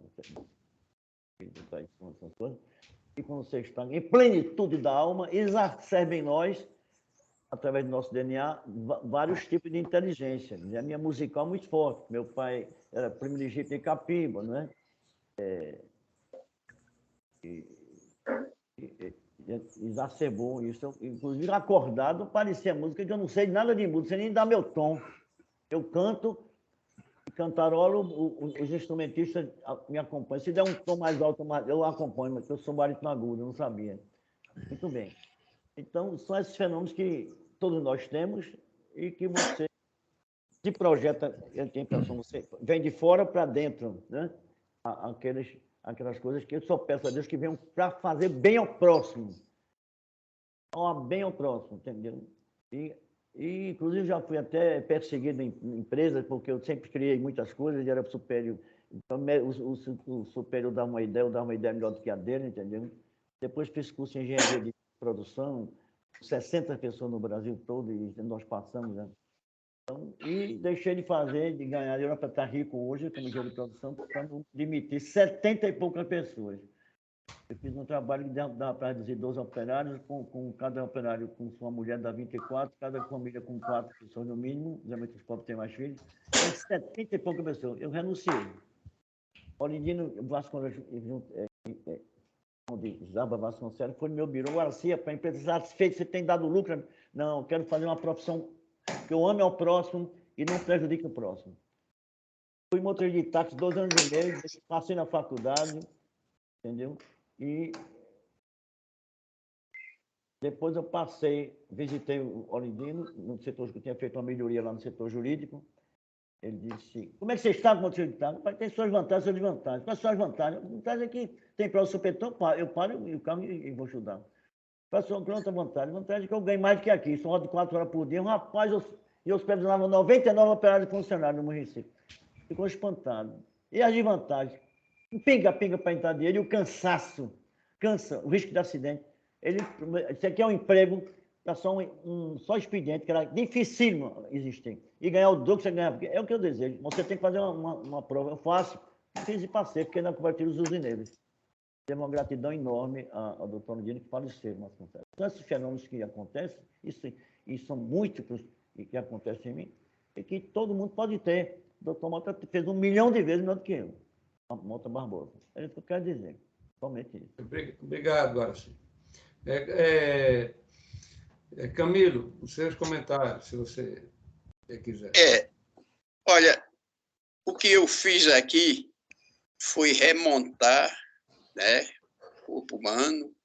e quando você está em plenitude da alma, exacerba em nós, através do nosso DNA, vários tipos de inteligência. A minha musical é muito forte. Meu pai era primo legítimo de Capiba, né? Exacerbou isso. Inclusive, acordado, parecia música que eu não sei nada de música, nem dar meu tom. Eu canto, cantarolo, os instrumentistas me acompanham. Se der um tom mais alto, eu acompanho, mas eu sou barítono agudo, eu não sabia. Muito bem. Então, são esses fenômenos que todos nós temos e que você se projeta, eu tenho a impressão, você vem de fora para dentro, né? Aquelas coisas que eu só peço a Deus que venham para fazer bem ao próximo. Bem ao próximo, entendeu? E, inclusive, já fui até perseguido em empresas, porque eu sempre criei muitas coisas e era superior. Então, o superior dá uma ideia, eu dava uma ideia melhor do que a dele, entendeu? Depois fiz curso em engenharia de produção, 60 pessoas no Brasil todo, e nós passamos, né? Então, e deixei de fazer, de ganhar dinheiro para estar rico hoje, como engenheiro de produção, para não demitir 70 e poucas pessoas. Eu fiz um trabalho que dá para reduzir 12 operários, com cada operário com sua mulher dá 24, cada família com 4 pessoas no mínimo, geralmente os pobres têm mais filhos, tem 70 e poucas pessoas. Eu renunciei. Olindino Vasconcelos, onde Zaba Vasconcelos, foi no meu birô, Garcia, para a empresa satisfeita, você tem dado lucro? Não, eu quero fazer uma profissão que eu ame ao próximo e não prejudique o próximo. Fui motorista de táxi 2 anos e meio, passei na faculdade, entendeu? E depois eu visitei o Olindino, no setor, eu tinha feito uma melhoria lá no setor jurídico. Ele disse, como é que você está com o motorista de táxi? Tem suas vantagens e suas desvantagens. Quais são as vantagens? A vantagem é que tem para o supetão, eu paro o carro e vou ajudar. Qual a outra vantagem? A vantagem é que eu ganho mais do que aqui. São rodas de 4 horas por dia. Rapaz, eu supervisionava 99 operários funcionários no município. Ficou espantado. E as desvantagens? Pinga-pinga para entrar dinheiro e o cansaço. Cansa, o risco de acidente. Isso aqui é um emprego, tá só expediente, que era dificílimo existir. E ganhar o dobro que você ganha. É o que eu desejo. Você tem que fazer uma prova. Eu faço, fiz e passei, porque na cobertura os usineiros. Tenho uma gratidão enorme ao doutor Olindino, que faleceu. Então, esses fenômenos que acontecem, e são múltiplos que acontecem em mim, e que todo mundo pode ter. O doutor Mota fez 1 milhão de vezes melhor do que eu. Mota Barbosa. É isso que eu quero dizer. Somente isso. Obrigado, Guaraci. Camilo, os seus comentários, se você quiser. Olha, o que eu fiz aqui foi remontar, né, o corpo humano,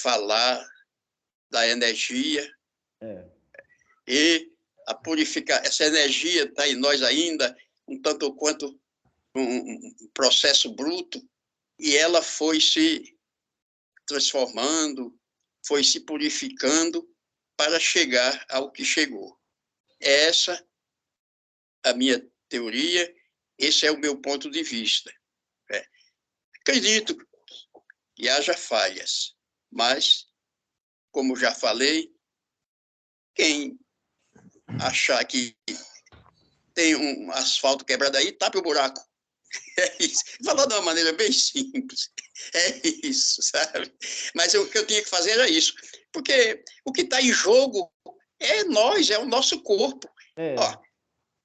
falar da energia e a purificar. Essa energia está em nós ainda, um tanto quanto um processo bruto, e ela foi se transformando, foi se purificando para chegar ao que chegou. Essa é a minha teoria, esse é o meu ponto de vista. Acredito que haja falhas, mas, como já falei, quem achar que tem um asfalto quebrado aí, tape o buraco. É isso. Falando de uma maneira bem simples. É isso, sabe? Mas o que eu tinha que fazer era isso. Porque o que está em jogo é nós, é o nosso corpo. Ó,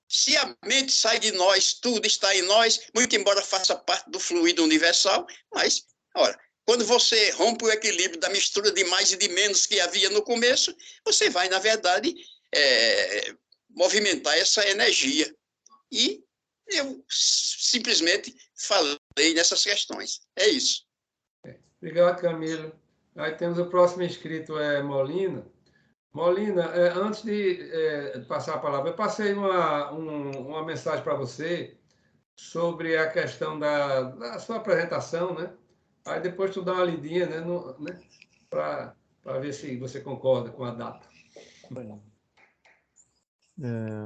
se a mente sai de nós, tudo está em nós, muito embora faça parte do fluido universal, mas, olha, quando você rompe o equilíbrio da mistura de mais e de menos que havia no começo, você vai, na verdade, movimentar essa energia. E eu simplesmente falei nessas questões. É isso. Obrigado, Camilo. Aí temos o próximo inscrito, Molina. Molina, antes de passar a palavra, eu passei uma mensagem para você sobre a questão da sua apresentação, né? Aí depois tu dá uma lidinha, né, né, para ver se você concorda com a data.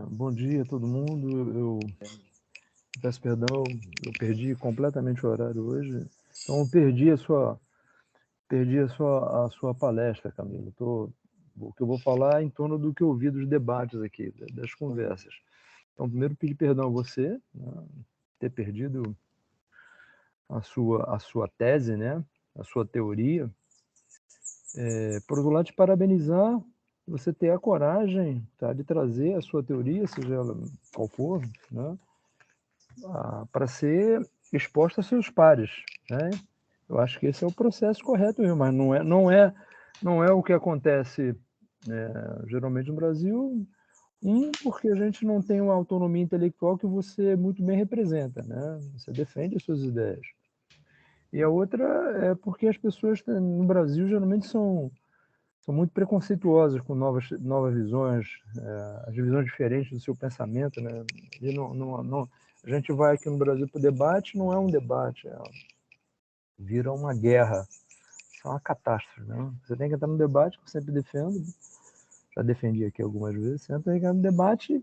Bom dia a todo mundo. Eu peço perdão, eu perdi completamente o horário hoje. Então, eu perdi a sua palestra, Camilo. O que eu vou falar é em torno do que eu ouvi dos debates aqui, das conversas. Então, primeiro, pedir perdão a você, né, ter perdido a sua tese, né, a sua teoria. Por outro lado, te parabenizar você ter a coragem, tá, de trazer a sua teoria, seja ela qual for, né, para ser exposta a seus pares, né? Eu acho que esse é o processo correto mesmo, mas não é o que acontece geralmente no Brasil. Porque a gente não tem uma autonomia intelectual que você muito bem representa, né? Você defende as suas ideias. E a outra é porque as pessoas no Brasil geralmente são muito preconceituosas com novas visões, as visões diferentes do seu pensamento, né? E a gente vai aqui no Brasil para o debate, não é um debate, vira uma guerra, é uma catástrofe, né? Você tem que entrar no debate, que eu sempre defendo, já defendi aqui algumas vezes, você entra no debate,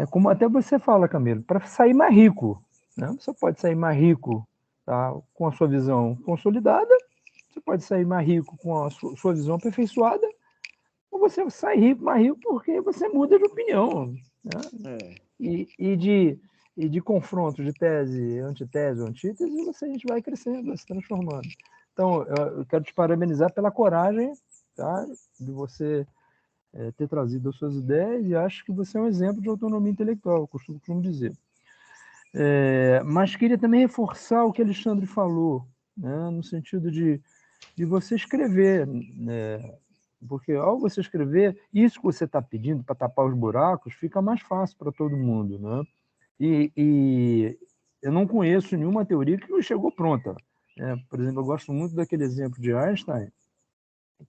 como até você fala, Camilo, para sair mais rico, né? Você pode sair mais rico, tá, com a sua visão consolidada, você pode sair mais rico com a sua visão aperfeiçoada, ou você sai mais rico porque você muda de opinião, né? E de confronto de tese, antitese ou antítese, a gente vai crescendo, vai se transformando. Então, eu quero te parabenizar pela coragem, tá, de você ter trazido as suas ideias, e acho que você é um exemplo de autonomia intelectual, eu costumo dizer. Mas queria também reforçar o que Alexandre falou, né, no sentido de você escrever, né, porque ao você escrever, isso que você está pedindo para tapar os buracos, fica mais fácil para todo mundo, né? E eu não conheço nenhuma teoria que não chegou pronta, né? Por exemplo, eu gosto muito daquele exemplo de Einstein,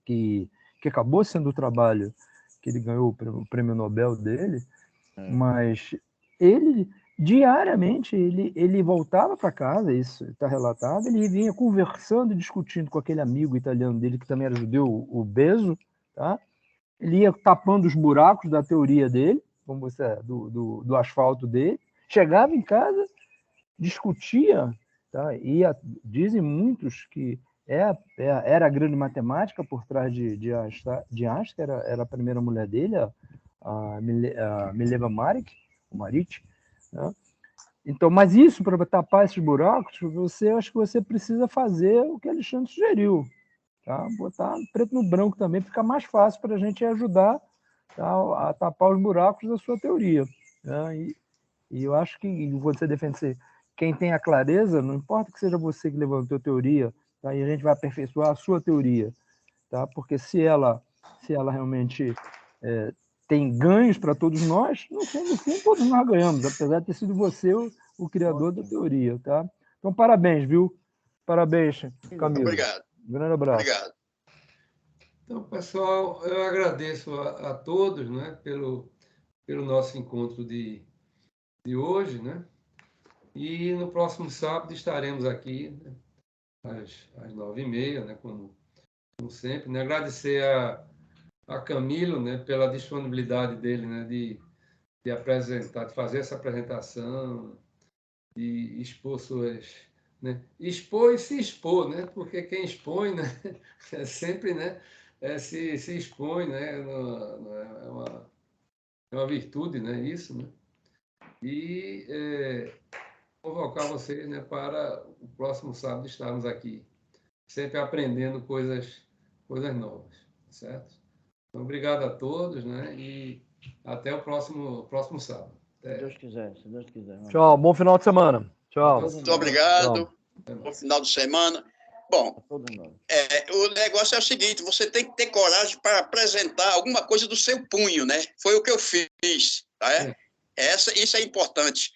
que acabou sendo o trabalho que ele ganhou o prêmio Nobel dele, mas ele diariamente ele voltava para casa, isso está relatado, ele vinha conversando e discutindo com aquele amigo italiano dele que também era judeu, o Beso, tá? Ele ia tapando os buracos da teoria dele, como você do asfalto dele, chegava em casa, discutia, tá? Dizem muitos que era a grande matemática por trás de Einstein, era a primeira mulher dele, a Mileva Maric, né? Então, mas isso, para tapar esses buracos, acho que você precisa fazer o que Alexandre sugeriu, tá? Botar preto no branco também, fica mais fácil para a gente ajudar, tá, a tapar os buracos da sua teoria, né? E eu acho que você defende quem tem a clareza, não importa que seja você que levantou a teoria, tá? E a gente vai aperfeiçoar a sua teoria, tá? Porque se ela realmente tem ganhos para todos nós, no fim, todos nós ganhamos, apesar de ter sido você o criador da teoria, tá? Então, parabéns, viu? Parabéns, Camilo. Obrigado. Um grande abraço. Obrigado. Então, pessoal, eu agradeço a todos, né, pelo nosso encontro de hoje, né? E no próximo sábado estaremos aqui, né, às 9h30, né, como sempre, né? Agradecer a Camilo, né, pela disponibilidade dele, né, de apresentar, de fazer essa apresentação, de expor suas, né, expor e se expor, né? Porque quem expõe, né, é sempre, né, se expõe, né? É uma virtude, né? Isso, né? E convocar vocês, né, para o próximo sábado estarmos aqui, sempre aprendendo coisas novas, certo? Então, obrigado a todos, né? E até o próximo sábado. Se Deus quiser, se Deus quiser. Tchau, bom final de semana. Tchau. Muito obrigado. Tchau. Bom final de semana. Bom, o negócio é o seguinte, você tem que ter coragem para apresentar alguma coisa do seu punho, né? Foi o que eu fiz, tá? Isso é importante.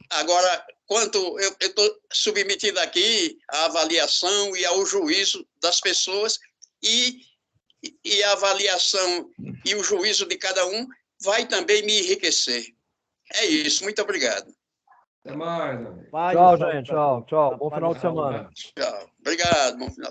Agora, quanto eu estou submetindo aqui à avaliação e ao juízo das pessoas, e a avaliação e o juízo de cada um vai também me enriquecer. É isso, muito obrigado. Até mais, amigo. Paz e Tchau, saúde gente. pra Tchau, todos. tchau. Bom Paz e final de saúde. semana. Tchau. Obrigado, bom final.